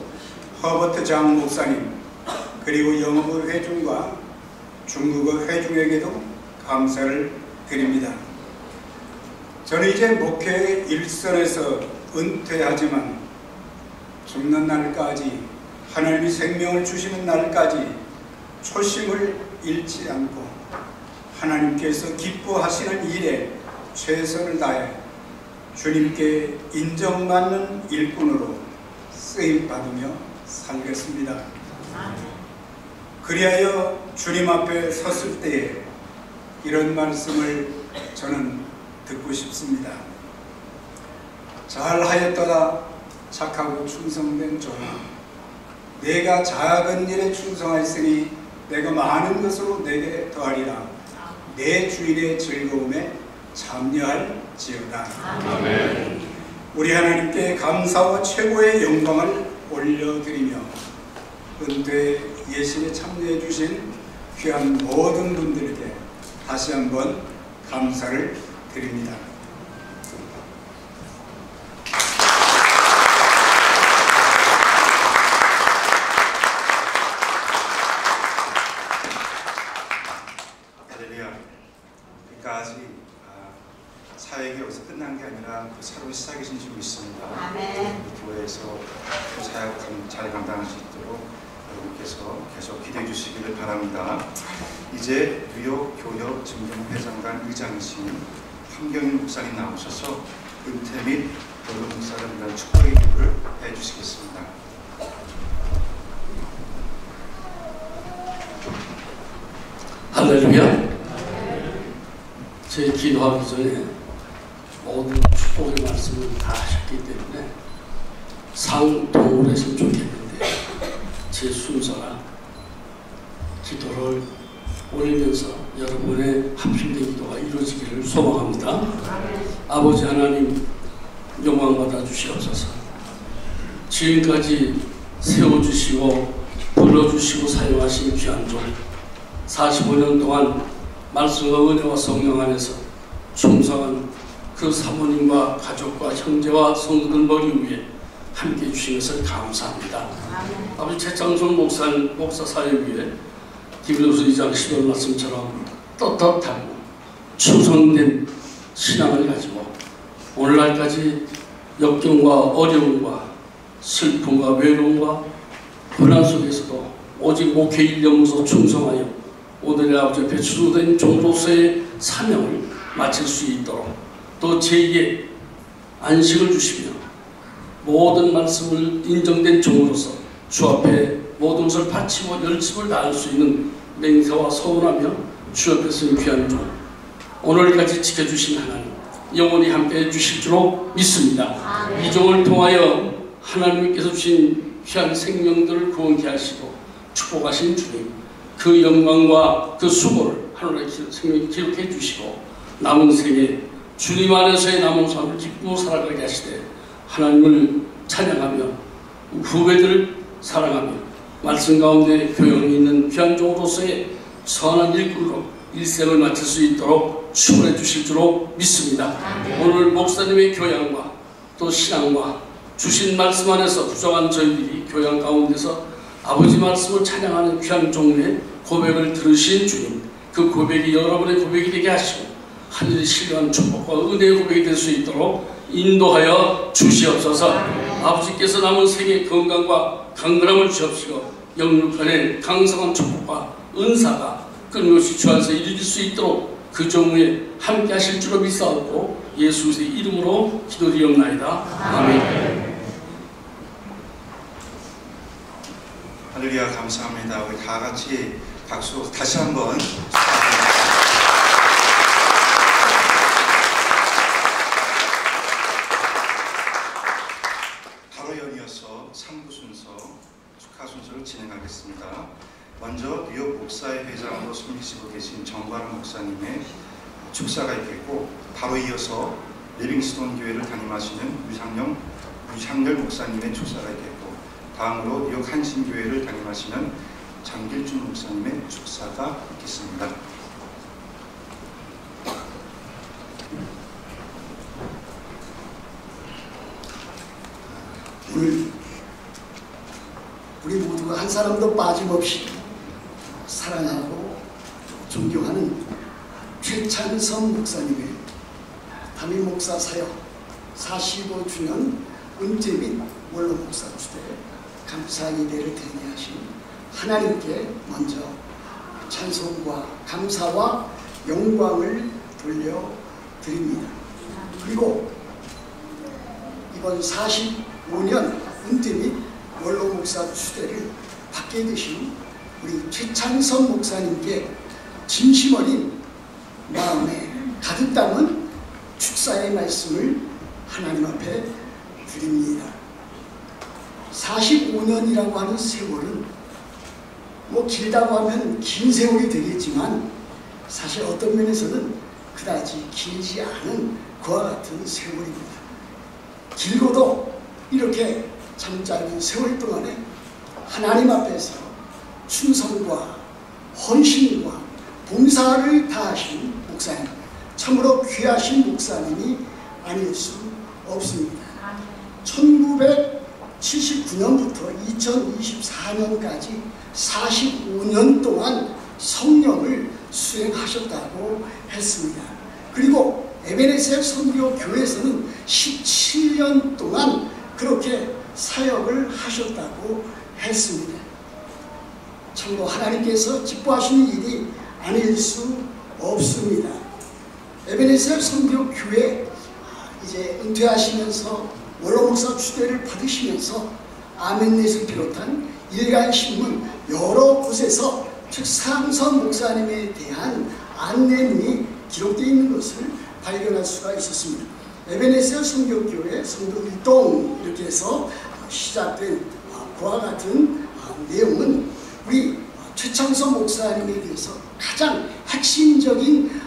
허버트 장 목사님, 그리고 영어부 회중과 중국어 회중에게도 감사를 드립니다. 저는 이제 목회의 일선에서 은퇴하지만 죽는 날까지, 하나님이 생명을 주시는 날까지 초심을 잃지 않고 하나님께서 기뻐하시는 일에 최선을 다해 주님께 인정받는 일꾼으로 쓰임받으며 살겠습니다. 그리하여 주님 앞에 섰을 때에 이런 말씀을 저는 듣고 싶습니다. 잘하였도다 착하고 충성된 종아, 내가 작은 일에 충성하였으니 내가 많은 것으로 내게 더하리라. 내 주인의 즐거움에 참여할지어다. 아멘. 우리 하나님께 감사와 최고의 영광을 올려드리며 은퇴 예식에 참여해 주신 귀한 모든 분들에게 다시 한번 감사를 드립니다. 여기까지 사역이 여기서 끝난 게 아니라 그 새로운 시작이신 줄 믿습니다. 아멘. 교회에서 사역 잘 감당할 수 있도록 여러분께서 계속 기대해 주시기를 바랍니다. 이제 뉴욕 교역 증정회장단 의장이신 황경인 목사님 나오셔서 은퇴 및 결혼 목사를 위한 축복의 기도를 해주시겠습니다. 할렐루야. 제 기도하기 전에 모든 축복의 말씀을 다 하셨기 때문에 상도를 했으면 좋겠는데 제 순서나 기도를 올리면서 여러분의 합심된 기도가 이루어지기를 소망합니다. 아버지 하나님, 영광 받아 주시옵소서. 지금까지 세워주시고 불러주시고 사용하신 귀한 종 45년 동안 말씀과 은혜와 성령 안에서 충성한 그 사모님과 가족과 형제와 성도들 머리 위에 함께 해주신 것을 감사합니다. 아버지 최창순 목사 사역 위에 디모데후서 2장 10절 말씀처럼 떳떳하고 충성된 신앙을 가지고 오늘날까지 역경과 어려움과 슬픔과 외로움과 고난 속에서도 오직 목회 일념으로서 충성하여 오늘의 아버지 배출된 종로서의 사명을 마칠 수 있도록 또 제2의 안식을 주시며 모든 말씀을 인정된 종으로서 주 앞에 모든 것을 바치고 열심을 다할 수 있는 맹세와 서운하며 주 앞에 쓴 귀한 종 오늘까지 지켜주신 하나님 영원히 함께해 주실 줄로 믿습니다. 이 종을 통하여 하나님께서 주신 귀한 생명들을 구원케 하시고 축복하신 주님 그 영광과 그 수고를 하늘의 생명에 기록해 주시고 남은 생에 주님 안에서의 남은 삶을 기쁘고 살아가게 하시되 하나님을 찬양하며 후배들을 사랑하며 말씀 가운데 교양이 있는 귀한 종으로서의 선한 일꾼으로 일생을 마칠 수 있도록 축원해 주실 줄로 믿습니다. 오늘 목사님의 교양과 또 신앙과 주신 말씀 안에서 부족한 저희들이 교양 가운데서 아버지 말씀을 찬양하는 귀한 종의 고백을 들으신 주님 그 고백이 여러분의 고백이 되게 하시고 하늘의 신령한 축복과 은혜의 고백이 될 수 있도록 인도하여 주시옵소서. 아버지께서 남은 생의 건강과 강건함을 주옵시고 영육간의 강성한 축복과 은사가 끊임없이 주 안에서 이루어질 수 있도록 그 종에 함께 하실 줄로 믿사옵고 예수의 이름으로 기도드리옵나이다. 아멘. 할렐루야 감사합니다. 우리 다 같이 박수 다시 한번 바로 연이어서 3부 순서 축하 순서를 진행하겠습니다. 먼저 뉴욕 목사회 회장으로 섬기시고 계신 정관원 목사님의 축사가 있겠고 바로 이어서 리빙스톤 교회를 담임하시는 유상열 목사님의 축사가 있겠고 다음으로 뉴욕 한신교회를 담임하시는 장길준 목사님의 축사가 있겠습니다. 오늘 우리 모두가 한 사람도 빠짐없이 사랑하고 존경하는 최찬선 목사님의 담임 목사 사역 45주년 은퇴 및 원로 목사 주대 감사 예배를 드리게 하신 하나님께 먼저 찬송과 감사와 영광을 돌려드립니다. 그리고 이번 45년 은퇴 및 원로 목사 추대를 받게 되신 우리 최창선 목사님께 진심 어린 마음에 가득 담은 축사의 말씀을 하나님 앞에 드립니다. 45년이라고 하는 세월은 뭐 길다고 하면 긴 세월이 되겠지만 사실 어떤 면에서는 그다지 길지 않은 그와 같은 세월입니다. 길고도 이렇게 참 짧은 세월 동안에 하나님 앞에서 충성과 헌신과 봉사를 다하신 목사님, 참으로 귀하신 목사님이 아닐 수 없습니다. 1979년부터 2024년까지 45년 동안 성령을 수행하셨다고 했습니다. 그리고 에베네셀 선교교회에서는 17년 동안 그렇게 사역을 하셨다고 했습니다. 참으로 하나님께서 기뻐하시는 일이 아닐 수 없습니다. 에베네셀 선교교회 이제 은퇴하시면서 원로 목사 추대를 받으시면서 아멘넷을 비롯한 일간신문 여러 곳에서 최창선 목사님에 대한 안내문이 기록되어 있는 것을 발견할 수가 있었습니다. 에베네셀 선교교회 성도 일동 이렇게 해서 시작된 그와 같은 내용은 우리 최창섭 목사님에 대해서 가장 핵심적인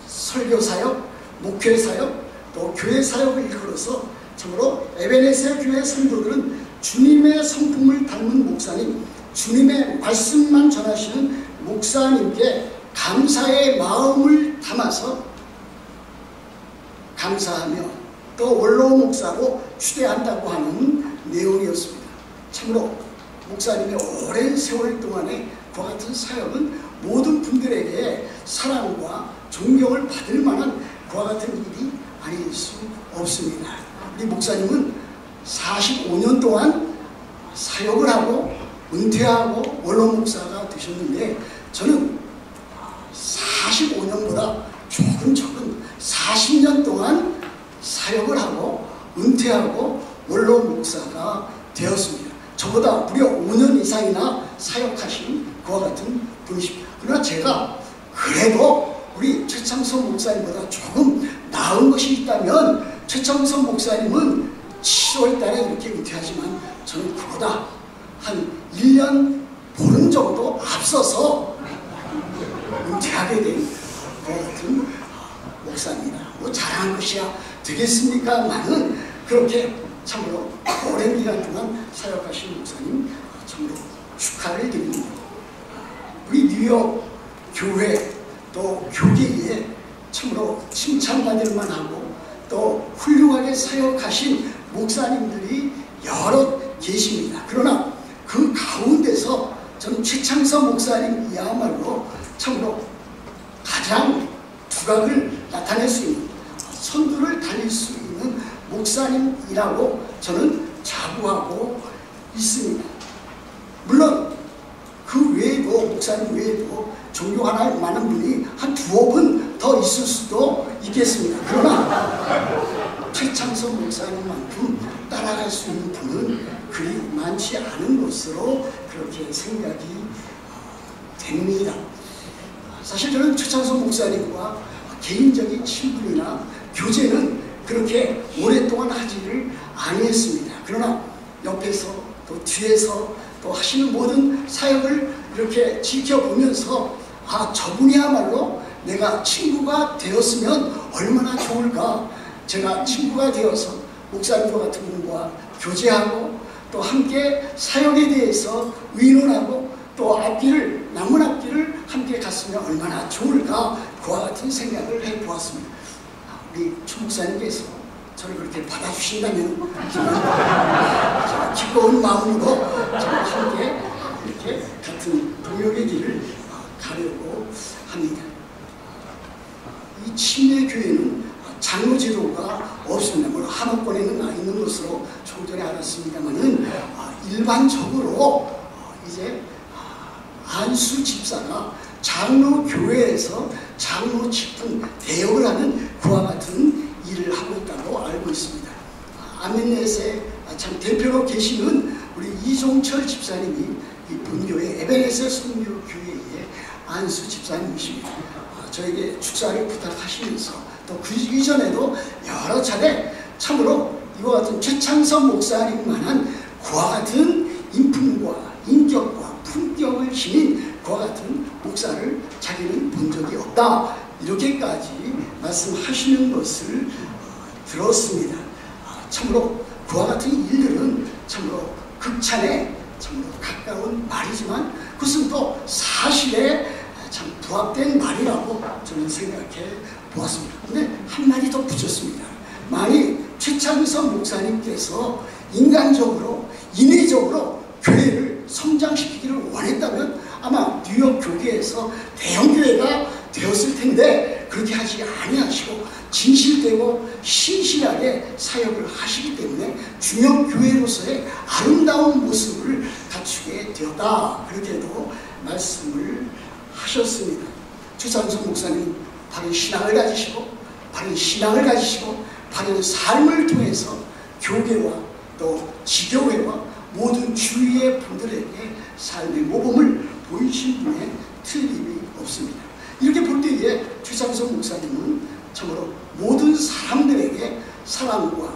설교사역, 목회사역, 또 교회사역을 이끌어서 참으로 에베네셀 교회 성도들은 주님의 성품을 닮은 목사님, 주님의 말씀만 전하시는 목사님께 감사의 마음을 담아서 감사하며 또 원로 목사로 추대한다고 하는 내용이었습니다. 참으로 목사님의 오랜 세월 동안에 그와 같은 사역은 모든 분들에게 사랑과 존경을 받을 만한 그와 같은 일이 아닐 수 없습니다. 우리 목사님은 45년 동안 사역을 하고 은퇴하고 원로 목사가 되셨는데 저는 45년보다 조금 적은 40년 동안 사역을 하고 은퇴하고 원로 목사가 되었습니다. 저보다 무려 5년 이상이나 사역하신 그와 같은 분이십니다. 그러나 제가 그래도 우리 최창섭 목사님보다 조금 나은 것이 있다면 최창섭 목사님은 7월 달에 이렇게 은퇴하지만 저는 그보다 한 1년 보름 정도 앞서서 은퇴하게 된 그와 같은 목사입니다. 뭐 잘한 것이야 되겠습니까만은 그렇게 참으로 오랜 기간 동안 사역하신 목사님 참으로 축하를 드립니다. 우리 뉴욕 교회 또 교계에 참으로 칭찬받을 만하고 또 훌륭하게 사역하신 목사님들이 여러 계십니다. 그러나 그 가운데서 저는 최창섭 목사님이야말로 참으로 가장 두각을 나타낼 수 있는 선두를 달릴 수 있는 목사님이라고 저는 자부하고 있습니다. 물론 그 외에도 목사님 외에도 존경하는 많은 분이 한 두어 분 더 있을 수도 있겠습니다. 그러나 최창섭 목사님만큼 따라갈 수 있는 분은 그리 많지 않은 것으로 그렇게 생각이 됩니다. 사실 저는 최창섭 목사님과 개인적인 친분이나 교제는 그렇게 오랫동안 하지를 아니했습니다. 그러나 옆에서 또 뒤에서 또 하시는 모든 사역을 이렇게 지켜보면서 저분이야말로 내가 친구가 되었으면 얼마나 좋을까. 제가 친구가 되어서 목사님과 같은 분과 교제하고 또 함께 사역에 대해서 의논하고 또 남은 앞길을 함께 갔으면 얼마나 좋을까. 그와 같은 생각을 해보았습니다. 우리 최 목사님께서 저를 그렇게 받아주신다면 제가 기꺼운 마음으로 저와 함께 이렇게 같은 동역의 길을 가려고 합니다. 이 침례교회는 장로 제도가 없습니다. 물론 한옥권에는 있는 것으로 조금 전에 알았습니다만은 일반적으로 이제 안수 집사가 장로교회에서 장로 직분 대역을 하는 그와 같은 일을 하고 있다고 알고 있습니다. 아멘넷에 참 대표로 계시는 우리 이종철 집사님이 이 본교회 에베네셀 선교교회의 안수 집사님이십니다. 저에게 축사를 부탁하시면서 또 그 이전에도 여러 차례 참으로 이와 같은 최창섭 목사님만한 그와 같은 인품과 인격과 품격을 지닌 그와 같은 목사를 자기는 본 적이 없다. 이렇게까지 말씀하시는 것을 들었습니다. 참으로 그와 같은 일들은 참으로 극찬에 참으로 가까운 말이지만 그것은 또 사실에 참 부합된 말이라고 저는 생각해 보았습니다. 근데 한마디 더 붙였습니다. 만일 최창섭 목사님께서 인간적으로 인위적으로 교회를 성장시키기를 원했다면 아마 뉴욕 교계에서 대형교회가 되었을 텐데 그렇게 하지 아니하시고 진실되고 신실하게 사역을 하시기 때문에 중형교회로서의 아름다운 모습을 갖추게 되었다. 그렇게도 말씀을 하셨습니다. 최창섭 목사님 바른 신앙을 가지시고 바른 신앙을 가지시고 바른 삶을 통해서 교계와 또 지교회와 모든 주위의 분들에게 삶의 모범을 보이신 분의 틀림이 없습니다. 이렇게 볼 때에 최창섭 목사님은 참으로 모든 사람들에게 사랑과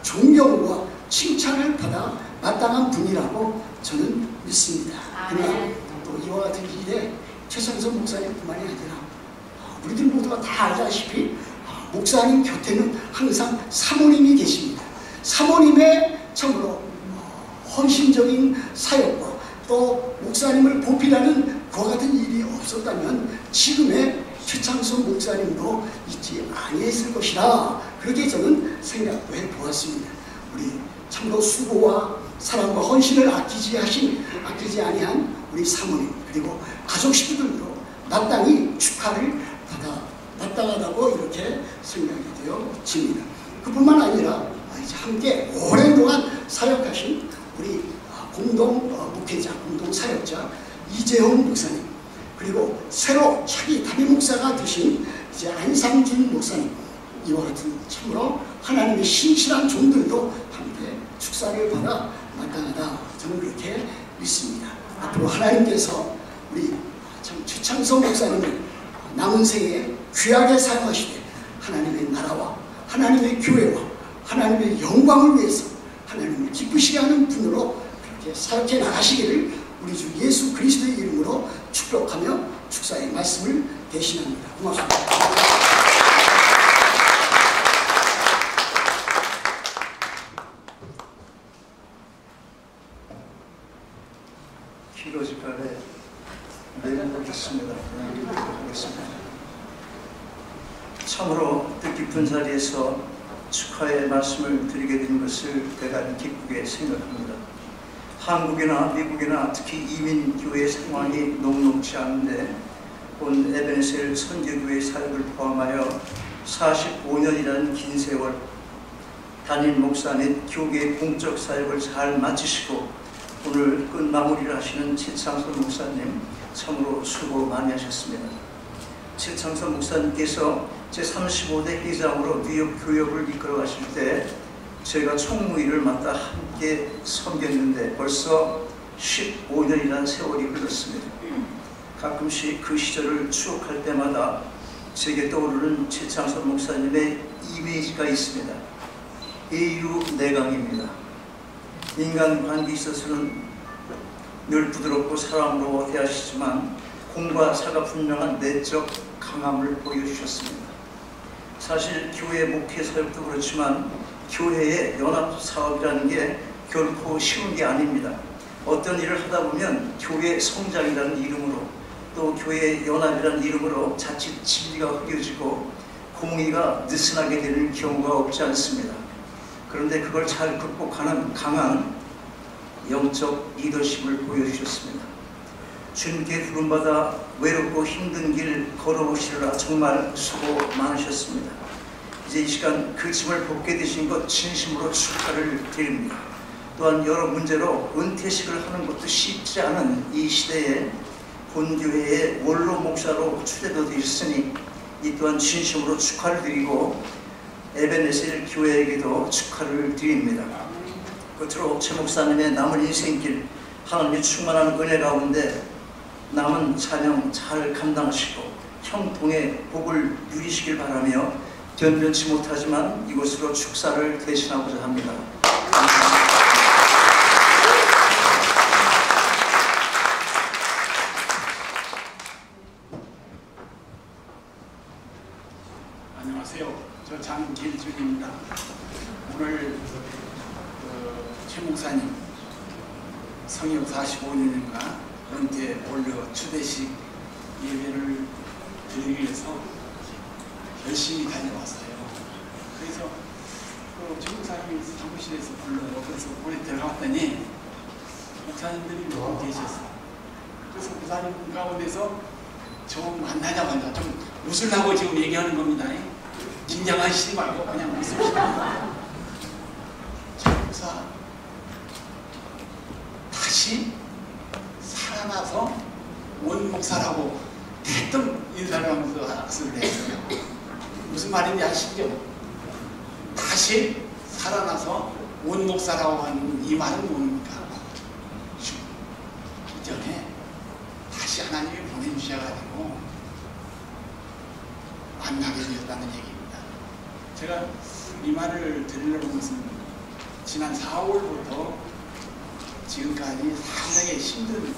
존경과 칭찬을 받아 마땅한 분이라고 저는 믿습니다. 그러나 또 이와 같은 일에 최상선 목사님뿐만이 아니라 우리들 모두가 다 알다시피 목사님 곁에는 항상 사모님이 계십니다. 사모님의 참으로 헌신적인 사역과 또 목사님을 보필하는 그와 같은 일이 없었다면 지금의 최창선 목사님도 있지 아니했을 것이라 그렇게 저는 생각도 해보았습니다. 우리 참으로 수고와 사랑과 헌신을 아끼지 아니한 우리 사모님 그리고 가족 식구들도 마땅히 축하를 받아 마땅하다고 이렇게 생각이 되어집니다. 그뿐만 아니라 이제 함께 오랜 동안 사역하신 우리 공동 목회자, 공동 사역자 이재홍 목사님 그리고 새로 차기 담임 목사가 되신 이제 안상준 목사님 이와 같은 참으로 하나님의 신실한 종들도 함께 축사를 받아 마땅하다 저는 그렇게 믿습니다. 앞으로 하나님께서 우리 참 최창성 목사님을 남은 생에 귀하게 사용하시되 하나님의 나라와 하나님의 교회와 하나님의 영광을 위해서 하나님을 기쁘시게 하는 분으로 그렇게 사역해 나가시기를 우리 주 예수 그리스도의 이름으로 축복하며 축사의 말씀을 대신합니다. 고맙습니다. 기도집회에 내려놓겠습니다. 참으로 뜻깊은 자리에서 축하의 말씀을 드리게 된 것을 대단히 기쁘게 생각합니다. 한국이나 미국이나 특히 이민교회 상황이 녹록지 않은데 본 에베네셀 선교교회 사역을 포함하여 45년이라는 긴 세월 담임 목사 및 교계 공적 사역을 잘 마치시고 오늘 끝마무리를 하시는 최창선 목사님 참으로 수고 많이 하셨습니다. 최창선 목사님께서 제35대 회장으로 뉴욕 교역을 이끌어 가실 때 제가 총무일을 맡아 함께 섬겼는데 벌써 15년이라는 세월이 흘렀습니다. 가끔씩 그 시절을 추억할 때마다 제게 떠오르는 최창선 목사님의 이미지가 있습니다. 인류내강입니다. 인간관계에 있어서는 늘 부드럽고 사랑으로 대하시지만 공과 사가 분명한 내적 강함을 보여주셨습니다. 사실 교회 목회 사역도 그렇지만 교회의 연합사업이라는 게 결코 쉬운 게 아닙니다. 어떤 일을 하다 보면 교회 성장이라는 이름으로 또 교회 연합이라는 이름으로 자칫 진리가 흐려지고 공의가 느슨하게 되는 경우가 없지 않습니다. 그런데 그걸 잘 극복하는 강한 영적 리더십을 보여주셨습니다. 주님께 부름받아 외롭고 힘든 길 걸어오시느라 정말 수고 많으셨습니다. 이제 이 시간 그 짐을 벗게 되신 것 진심으로 축하를 드립니다. 또한 여러 문제로 은퇴식을 하는 것도 쉽지 않은 이 시대에 본교회의 원로 목사로 추대도 되셨으니 이 또한 진심으로 축하를 드리고 에베네셀 교회에게도 축하를 드립니다. 끝으로 최 목사님의 남은 인생길 하나님의 충만한 은혜 가운데 남은 사명 잘 감당하시고 형통의 복을 누리시길 바라며 변변치 못하지만 이곳으로 축사를 대신하고자 합니다. 안녕하세요. 저 장길준입니다. 오늘 최 목사님 성역 45년인가 은퇴 올려 추대식 예배를 드리기 위해서 열심히 다녀왔어요. 그래서 최 목사님이 사무실에서 불러요. 그래서 오래 들어갔더니 목사님들이 너무 계셨어요. 그래서 목사님 가운데서 저 만나자마자 좀 웃으려고 지금 얘기하는 겁니다. 긴장하시지 말고 그냥 웃으시다. 최 목사 다시 살아나서 원 목사라고 대뜸 인사를 하면서 악수를 했어요. 무슨 말인지 아시죠? 다시 살아나서 원 목사라고 하는 이 말은 뭡니까? 이전에 다시 하나님이 보내주셔가지고 만나게 되었다는 얘기입니다. 제가 이 말을 드리려는 것은 지난 4월부터 지금까지 상당히 힘든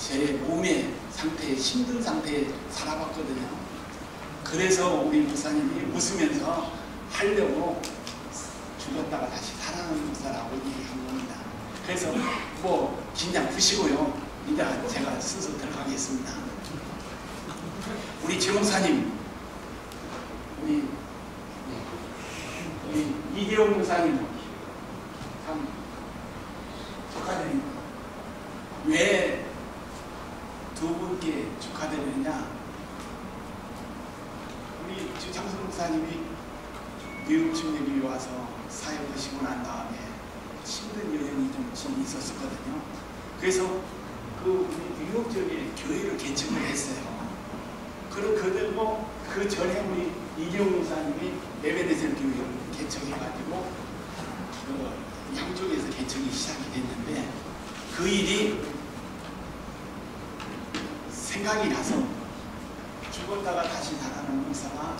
제 몸의 상태에 힘든 상태에 살아봤거든요. 그래서 우리 목사님이 웃으면서 하려고 죽었다가 다시 살아나는 목사라고 얘기한 겁니다. 그래서 뭐 긴장 푸시고요. 이제 제가 순서 들어가겠습니다. 우리 최 목사님, 우리 이대용 목사님 참 축하드립니다. 왜 두 분께 축하드리느냐? 우리 주창수 목사님이 미국 침례교회 와서 사역하시고 난 다음에 힘든 여정이 좀 있었거든요. 그래서 그 뉴욕 지역에 교회를 개척을 했어요. 그리고 그 전에 우리 이기용 목사님이 에베네셀 교회를 개척해가지고 그 양쪽에서 개척이 시작이 됐는데 그 일이 생각이 나서 죽었다가 다시 살아나는 목사가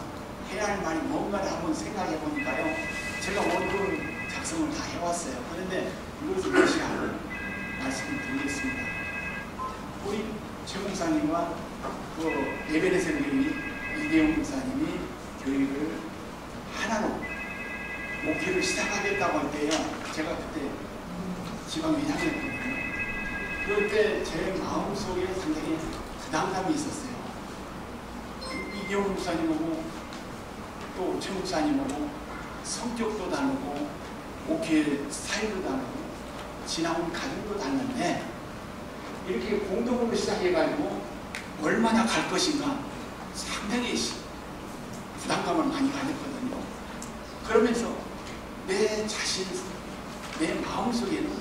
해야 할 말이 뭔가를 한번 생각해 보니까요. 제가 원고를 작성을 다 해왔어요. 그런데 이것을 다시 한번 말씀을 드리겠습니다. 우리 최 목사님과 그 에베네셀 교회 이대용 목사님이 교회를 하나로 목회를 시작하겠다고 할 때요. 제가 그때 지방회장이었거든요. 그때 제 마음속에 상당히 부담감이 있었어요. 이대용 목사님하고 또 최 목사님하고 성격도 다르고 목회 스타일도 다르고 지나온 가정도 다른데 이렇게 공동으로 시작해가지고 얼마나 갈 것인가 상당히 부담감을 많이 가졌거든요. 그러면서 내 자신, 내 마음속에는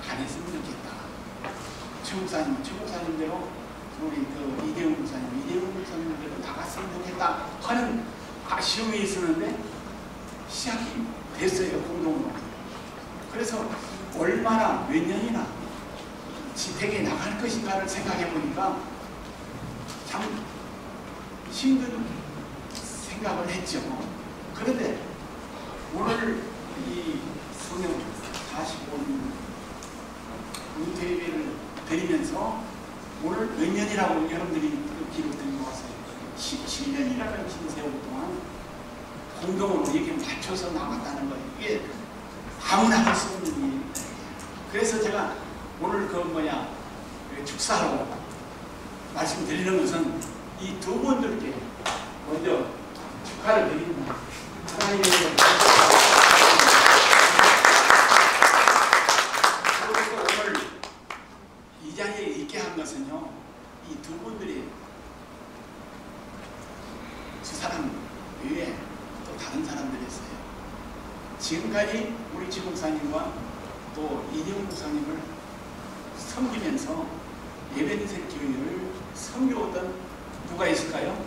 안 했으면 좋겠다. 최 목사님대로 우리 그 이대용 목사님대로 나갔으면 좋겠다 하는 아쉬움이 있었는데 시작이 됐어요. 공동으로. 그래서 얼마나 몇 년이나 집회에 나갈 것인가를 생각해 보니까 참 힘든 생각을 했죠. 그런데 오늘 이 성령 45년 은퇴 예배를 드리면서 오늘 몇 년이라고 여러분들이 기록 들고 왔어요. 17년이라는 긴 세월 동안 공동으로 이렇게 맞춰서 나갔다는 거예요. 이게 아무나 할 수 없는 일입니다. 그래서 제가 오늘 축사로 말씀드리는 것은 이 두 분들께 먼저 축하를 드립니다. 하나님의 그리고 오늘 이 자리에 있게 한 것은요, 이 두 분들이 두 사람 외에 또 다른 사람들이었어요. 지금까지 우리 최 목사님과 또 이대용 목사님을 섬기면서 에베네셀 교회를 섬겨오던 누가 있을까요?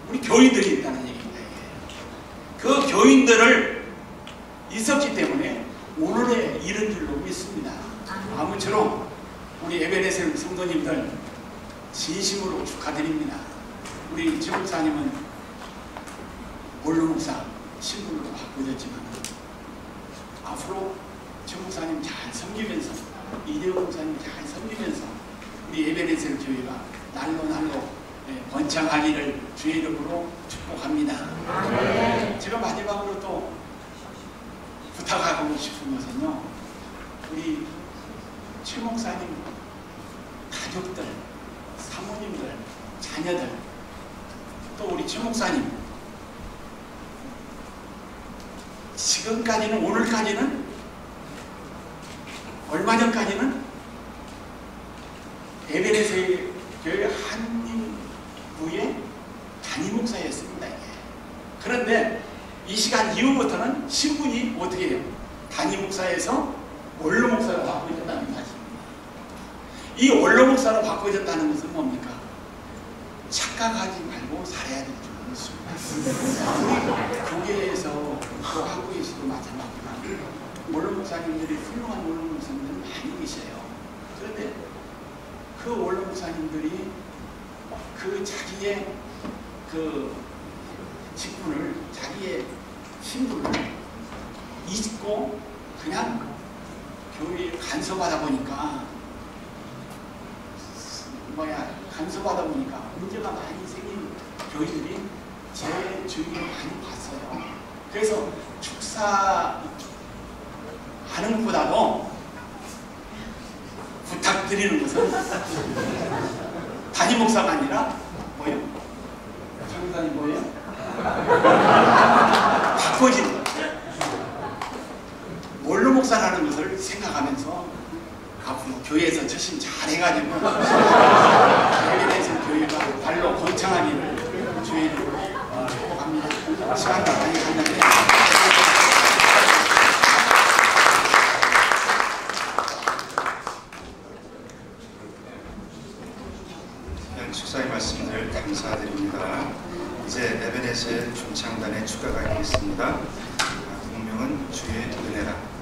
우리 교인들이 있다는 얘기입니다. 그 교인들을 있었기 때문에 오늘의 이른 줄로 믿습니다. 아무쪼록 우리 에베네셀 성도님들 진심으로 축하드립니다. 우리 최 목사님은 원로 목사 신분으로 바꾸셨지만 앞으로 최 목사님 잘 섬기면서 이대용 목사님 잘 섬기면서 우리 에베네셀 교회가 날로 번창하기를 주의 이름으로 축복합니다. 네. 제가 마지막으로 또 부탁하고 싶은 것은요, 우리 최 목사님 가족들, 사모님들, 자녀들, 또 우리 최 목사님 지금까지는, 오늘까지는, 얼마 전까지는 에베네셀 교회 한림부의 담임 목사였습니다. 그런데 이 시간 이후부터는 신분이 어떻게 해요? 담임 목사에서 원로 목사로 바꿔졌다는 사실입니다. 이 원로 목사로 바꿔졌다는 것은 뭡니까? 착각하지 말고 살아야 될 줄을 믿습니다. 우리 교계에서 또 한국에서도 마찬가지지만 원로 목사님들이 훌륭한 원로 목사님들이 많이 계셔요. 그런데 그 원로 목사님들이 그 자기의 그 직분을, 자기의 신분을 잊고 그냥 교회 간섭하다 보니까 문제가 많이 생긴 교인들이 제 주위에 많이 봤어요. 그래서 축사하는 것보다도 부탁드리는 것은 담임 목사가 아니라 뭐예요? 장사님 뭐예요? 바꿔진 것. 원로 목사라는 것을 생각하면서 앞으로 교회에서 저신 잘해가지고 거기에 대해서 교회가 발로 번창하기를 주의를 축복합니다. 시간도 많이 갔는데 축사의 말씀들 감사드립니다. 이제 에베네셀 중창단의 축가가 있겠습니다. 공명은 주의 은혜라.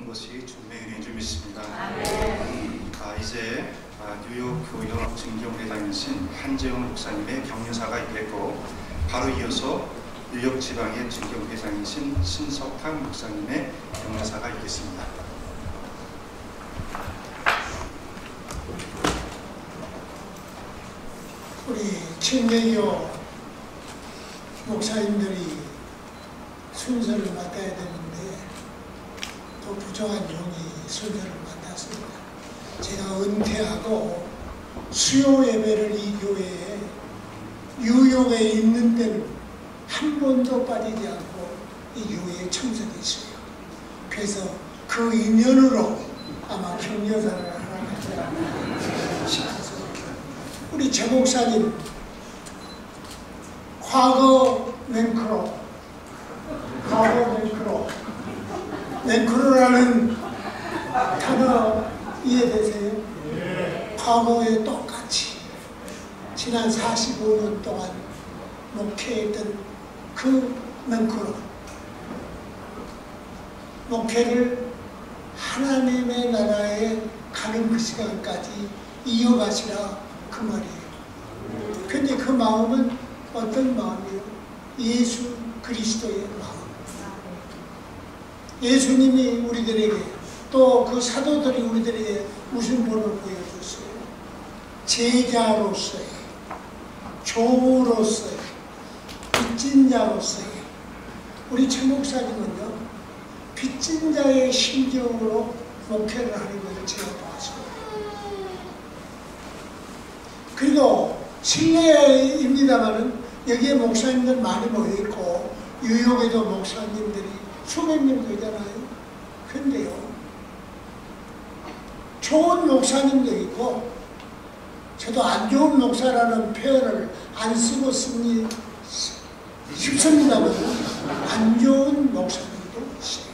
것이 주님의 은혜인 줄 믿습니다. 이제 뉴욕 교역 증경회장이신 한재훈 목사님의 격려사가 있겠고, 바로 이어서 뉴욕 지방의 증경회장이신 신석탁 목사님의 격려사가 있겠습니다. 우리 친례교 목사님들이 순서를 맡아야 되는데 또 부정한 종이 순서를 맡았습니다. 제가 은퇴하고 수요 예배를 이 교회에 뉴욕에 있는 때는 한 번도 빠지지 않고 이 교회에 참석했어요. 그래서 그 인연으로 아마 격려사를 하나 가져야 싶어서 우리 제 목사님 과거 맹크로라는 단어 이해되세요? 과거에 똑같이 지난 45년 동안 목회했던 그 맹크로 목회를 하나님의 나라에 가는 그 시간까지 이어가시라 그 말이에요. 근데 그 마음은 어떤 마음이에요? 예수 그리스도의 마음. 예수님이 우리들에게 또 그 사도들이 우리들에게 무슨 본을 보여줬어요? 제자로서의, 조로서의, 빚진 자로서의. 우리 최 목사님은요, 빚진 자의 심정으로 목회를 하는 것을 제가 봤어요. 그리고 실례입니다만은 여기에 목사님들 많이 모여있고 뉴욕에도 목사님들이 수백 명 되잖아요. 근데요, 좋은 목사님도 있고, 저도 안 좋은 목사라는 표현을 안 쓰고 싶습니다만 안 좋은 목사님도 있어요.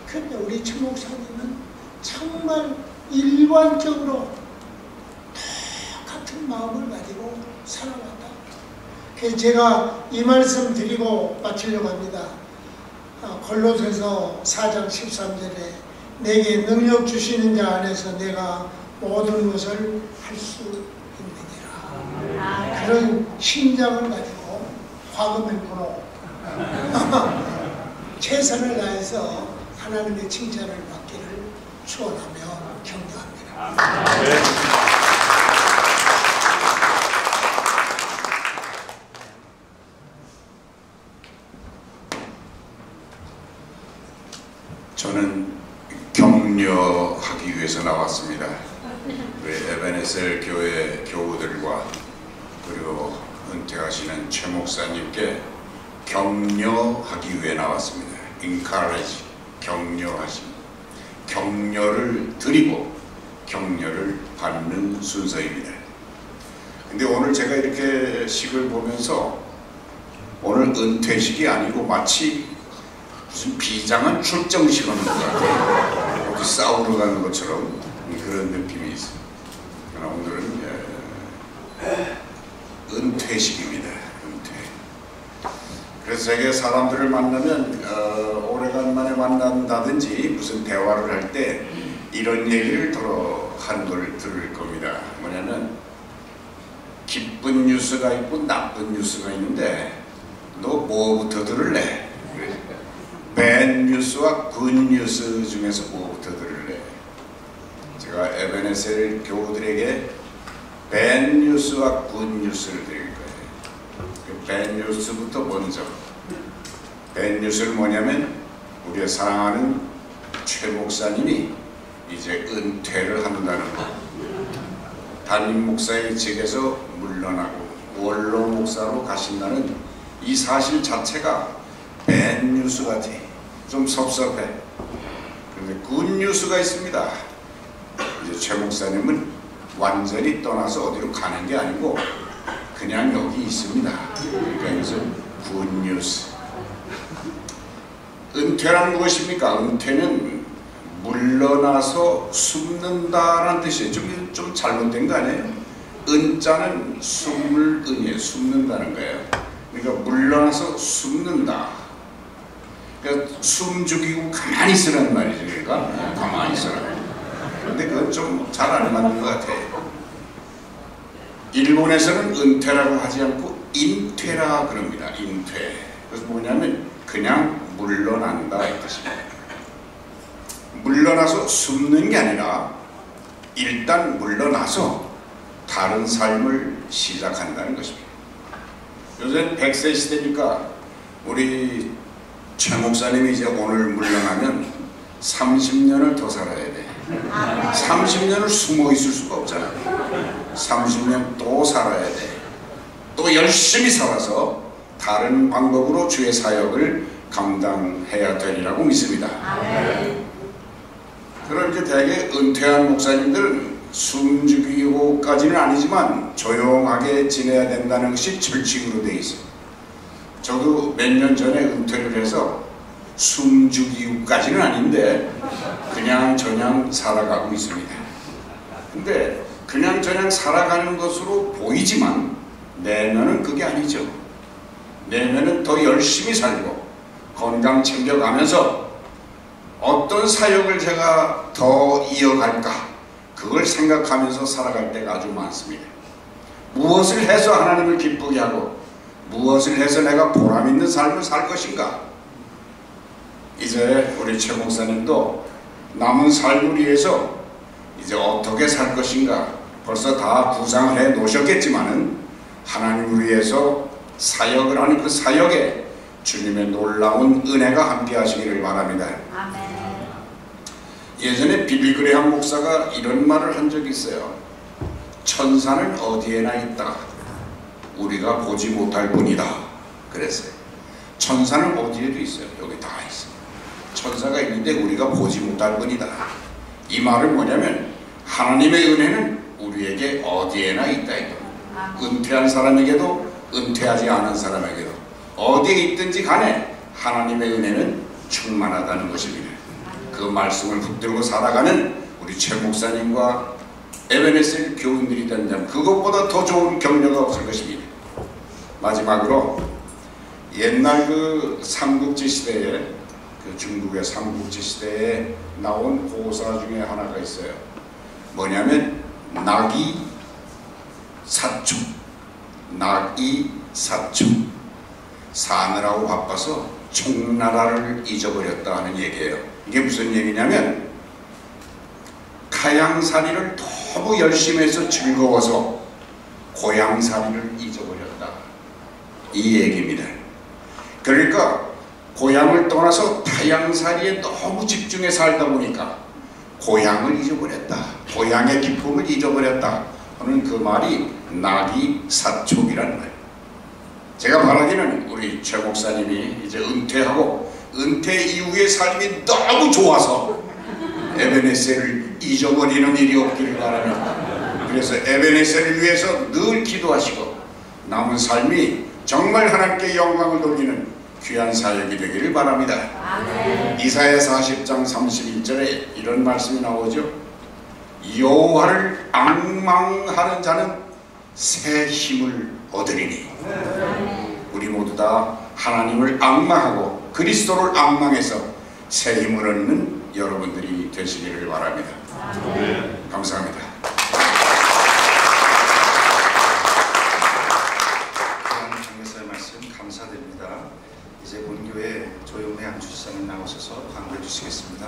근데 우리 최 목사님은 정말 일관적으로 똑같은 마음을 가지고 살아왔다. 그래서 제가 이 말씀 드리고 마치려고 합니다. 골로새서 4장 13절에 내게 능력 주시는 자 안에서 내가 모든 것을 할 수 있느니라. 그런 심장을 가지고 과거맹크로 최선을 다해서 하나님의 칭찬을 받기를 축원하며 격려합니다. 저는 격려하기 위해서 나왔습니다. 우리 에베네셀 교회 교우들과 그리고 은퇴하시는 최 목사님께 격려하기 위해 나왔습니다. encourage, 격려하심, 격려를 드리고 격려를 받는 순서입니다. 근데 오늘 제가 이렇게 식을 보면서 오늘 은퇴식이 아니고 마치 무슨 비장한 출정식 하는 것 같아요. 어디 싸우러 가는 것처럼 그런 느낌이 있어요. 그러나 오늘은 은퇴식입니다. 은퇴. 그래서 제가 사람들을 만나면 오래간만에 만난다든지 무슨 대화를 할 때 이런 얘기를 하는 걸 들을 겁니다. 뭐냐면 기쁜 뉴스가 있고 나쁜 뉴스가 있는데 너 뭐부터 들을래? 밴 뉴스와 굿 뉴스 중에서 뭐부터 들을래? 제가 에베네셀 교우들에게 밴 뉴스와 굿 뉴스를 드릴 거예요. 밴 뉴스부터 먼저. 밴 뉴스는 뭐냐면 우리의 사랑하는 최 목사님이 이제 은퇴를 한다는 것. 담임 목사의 직에서 물러나고 원로 목사로 가신다는 이 사실 자체가 밴 뉴스 같아. 좀 섭섭해. 그런데 굿 뉴스가 있습니다. 이제 최 목사님은 완전히 떠나서 어디로 가는 게 아니고 그냥 여기 있습니다. 그러니까 여기서 굿 뉴스. 은퇴란 무엇입니까? 은퇴는 물러나서 숨는다라는 뜻이에요. 좀 잘못된 거 아니에요? 은자는 숨을 은이에요. 숨는다는 거예요. 그러니까 물러나서 숨는다. 그러니까 숨 죽이고 가만히 있으라는 말이죠. 그러니까 가만히 있으라. 근데 그건 좀 잘 안 맞는 것 같아요. 일본에서는 은퇴라고 하지 않고 인퇴라 그럽니다. 인퇴. 그래서 뭐냐면 그냥 물러난다 이 뜻입니다. 물러나서 숨는 게 아니라 일단 물러나서 다른 삶을 시작한다는 것입니다. 요새는 100세 시대니까 우리 최 목사님이 이제 오늘 물러나면 30년을 더 살아야 돼. 30년을 숨어 있을 수가 없잖아. 30년 또 살아야 돼. 또 열심히 살아서 다른 방법으로 주의 사역을 감당해야 되리라고 믿습니다. 그럼 이제 대개 은퇴한 목사님들은 숨죽이고까지는 아니지만 조용하게 지내야 된다는 것이 철칙으로 되어 있어요. 저도 몇 년 전에 은퇴를 해서 숨죽이고까지는 아닌데 그냥 저냥 살아가고 있습니다. 근데 그냥 저냥 살아가는 것으로 보이지만 내면은 그게 아니죠. 내면은 더 열심히 살고 건강 챙겨가면서 어떤 사역을 제가 더 이어갈까 그걸 생각하면서 살아갈 때가 아주 많습니다. 무엇을 해서 하나님을 기쁘게 하고 무엇을 해서 내가 보람 있는 삶을 살 것인가. 이제 우리 최 목사님도 남은 삶을 위해서 이제 어떻게 살 것인가 벌써 다 구상을 해 놓으셨겠지만은 하나님을 위해서 사역을 하는 그 사역에 주님의 놀라운 은혜가 함께 하시기를 바랍니다. 아멘. 예전에 빌리그레함 목사가 이런 말을 한 적이 있어요. 천사는 어디에나 있다. 우리가 보지 못할 뿐이다. 그랬어요. 천사는 어디에도 있어요. 여기 다 있어요. 천사가 있는데 우리가 보지 못할 뿐이다. 이 말은 뭐냐면 하나님의 은혜는 우리에게 어디에나 있다. 은퇴한 사람에게도 은퇴하지 않은 사람에게도 어디에 있든지 간에 하나님의 은혜는 충만하다는 것입니다. 그 말씀을 붙들고 살아가는 우리 최 목사님과 에베네셀 교인들이 된다면 그것보다 더 좋은 격려가 없을 것입니다. 마지막으로 옛날 그 삼국지 시대에 그 중국의 삼국지 시대에 나온 고사 중에 하나가 있어요. 뭐냐면 낙이 사축. 낙이 사축. 사느라고 바빠서 총나라를 잊어버렸다 하는 얘기예요. 이게 무슨 얘기냐면 가양살이를 너무 열심히 해서 즐거워서 고향살이를 잊어버렸다. 이 얘기입니다. 그러니까 고향을 떠나서 타향살이에 너무 집중해 살다 보니까 고향을 잊어버렸다. 고향의 기쁨을 잊어버렸다 하는 그 말이 낙이 사촉이라는 거예요. 제가 바라기는 우리 최 목사님이 이제 은퇴하고 은퇴 이후의 삶이 너무 좋아서 에베네셀을 잊어버리는 일이 없기를 바랍니다. 그래서 에베네셀을 위해서 늘 기도하시고 남은 삶이 정말 하나님께 영광을 돌리는 귀한 사역이 되기를 바랍니다. 아멘. 이사야 40장 31절에 이런 말씀이 나오죠. 여호와를 앙망하는 자는 새 힘을 얻으리니. 우리 모두 다 하나님을 앙망하고 그리스도를 앙망해서 새 힘을 얻는 여러분들이 되시기를 바랍니다. 감사합니다. 강교사의 말씀 감사드립니다. 이제 본교회 조용해 안주시장님 나오셔서 강구해 주시겠습니다.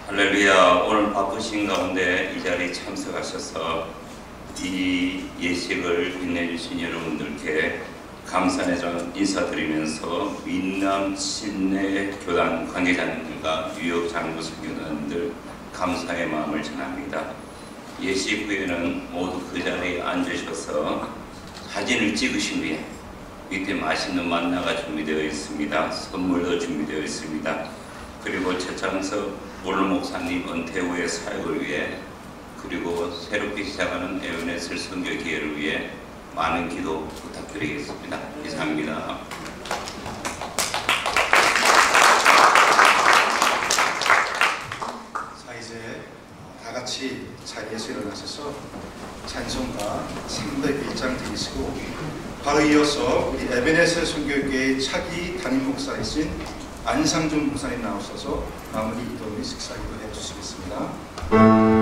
할렐루야. 오늘 바쁘신 가운데 이 자리에 참석하셔서 이 예식을 빛내주신 여러분들께 감사의 전 인사드리면서 민남 신내 교단 관계자님들과 뉴욕 장로교 교단들 감사의 마음을 전합니다. 예식 후에는 모두 그 자리에 앉으셔서 사진을 찍으신 후에 밑에 맛있는 만나가 준비되어 있습니다. 선물도 준비되어 있습니다. 그리고 최창석 오늘 목사님 은퇴 후의 사역을 위해 그리고 새롭게 시작하는 에베네셀 선교 기회를 위해 많은 기도 부탁드리겠습니다. 이상입니다. 자, 이제 다 같이 같이 자리에서 일어나셔서 찬송가 301장 드리시고 바로 이어서 우리 에베네셀 선교회의 차기 담임 목사이신 안상준 목사님 나오셔서 마무리 기도를 식사기도 해주시겠습니다.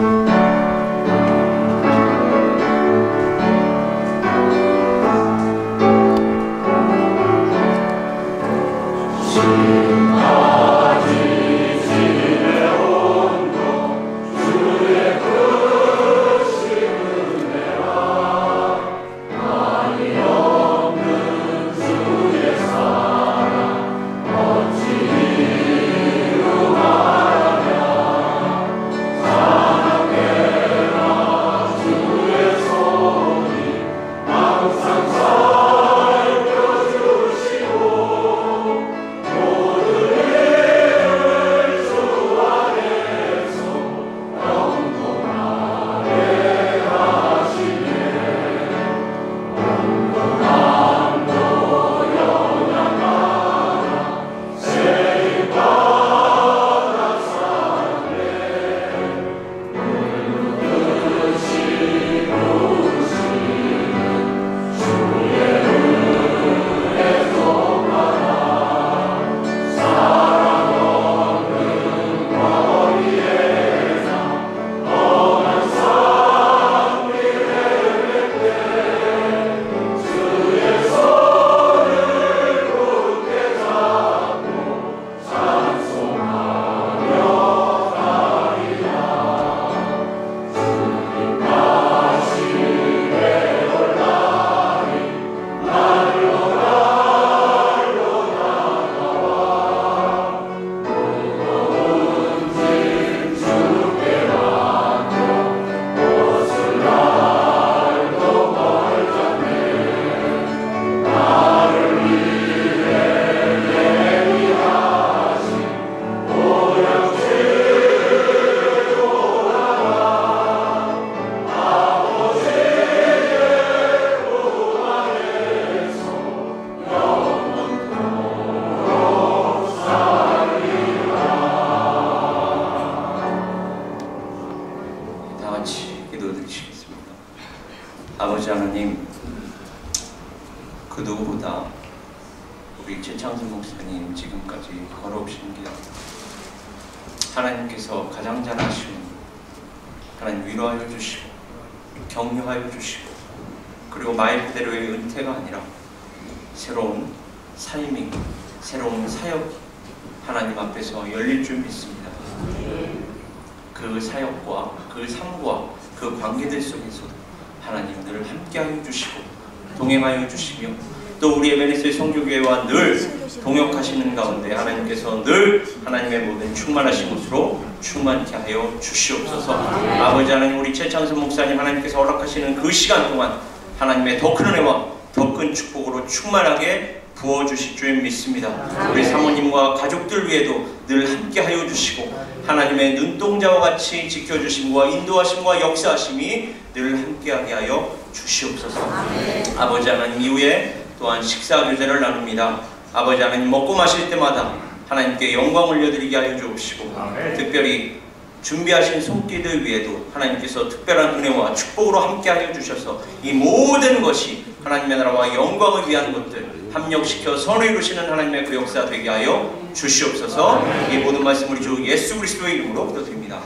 아버지 하나님, 그 누구보다 우리 최창순 목사님 지금까지 걸어오신 길 하나님께서 가장 잘 아시는 하나님 위로하여 주시고 격려하여 주시고 그리고 말 그대로의 은퇴가 아니라 새로운 삶이 새로운 사역이 하나님 앞에서 열릴 줄 믿습니다. 그 사역과 그 삶과 그 관계들 속에서도 하나님 늘 함께하여 주시고 동행하여 주시며 또 우리 에베네셀 성교교회와 늘 동역하시는 가운데 하나님께서 늘 하나님의 모든 충만하신 것으로 충만케 하여 주시옵소서. 아버지 하나님, 우리 최창순 목사님 하나님께서 허락하시는 그 시간 동안 하나님의 더 큰 은혜와 더 큰 축복으로 충만하게 부어주실 줄 믿습니다. 우리 사모님과 가족들 위에도 늘 함께하여 주시고 하나님의 눈동자와 같이 지켜주심과 인도하심과 역사하심이 늘 함께하게 하여 주시옵소서. 아버지 하나님, 이후에 또한 식사 교제를 나눕니다. 아버지 하나님, 먹고 마실 때마다 하나님께 영광 올려드리게 하여 주옵시고 특별히 준비하신 손길들 위에도 하나님께서 특별한 은혜와 축복으로 함께하여 주셔서 이 모든 것이 하나님의 나라와 영광을 위한 것들 합력시켜 선을 이루시는 하나님의 그 역사 되게 하여 주시옵소서. 이 모든 말씀 우리 주 예수 그리스도의 이름으로 기도드립니다.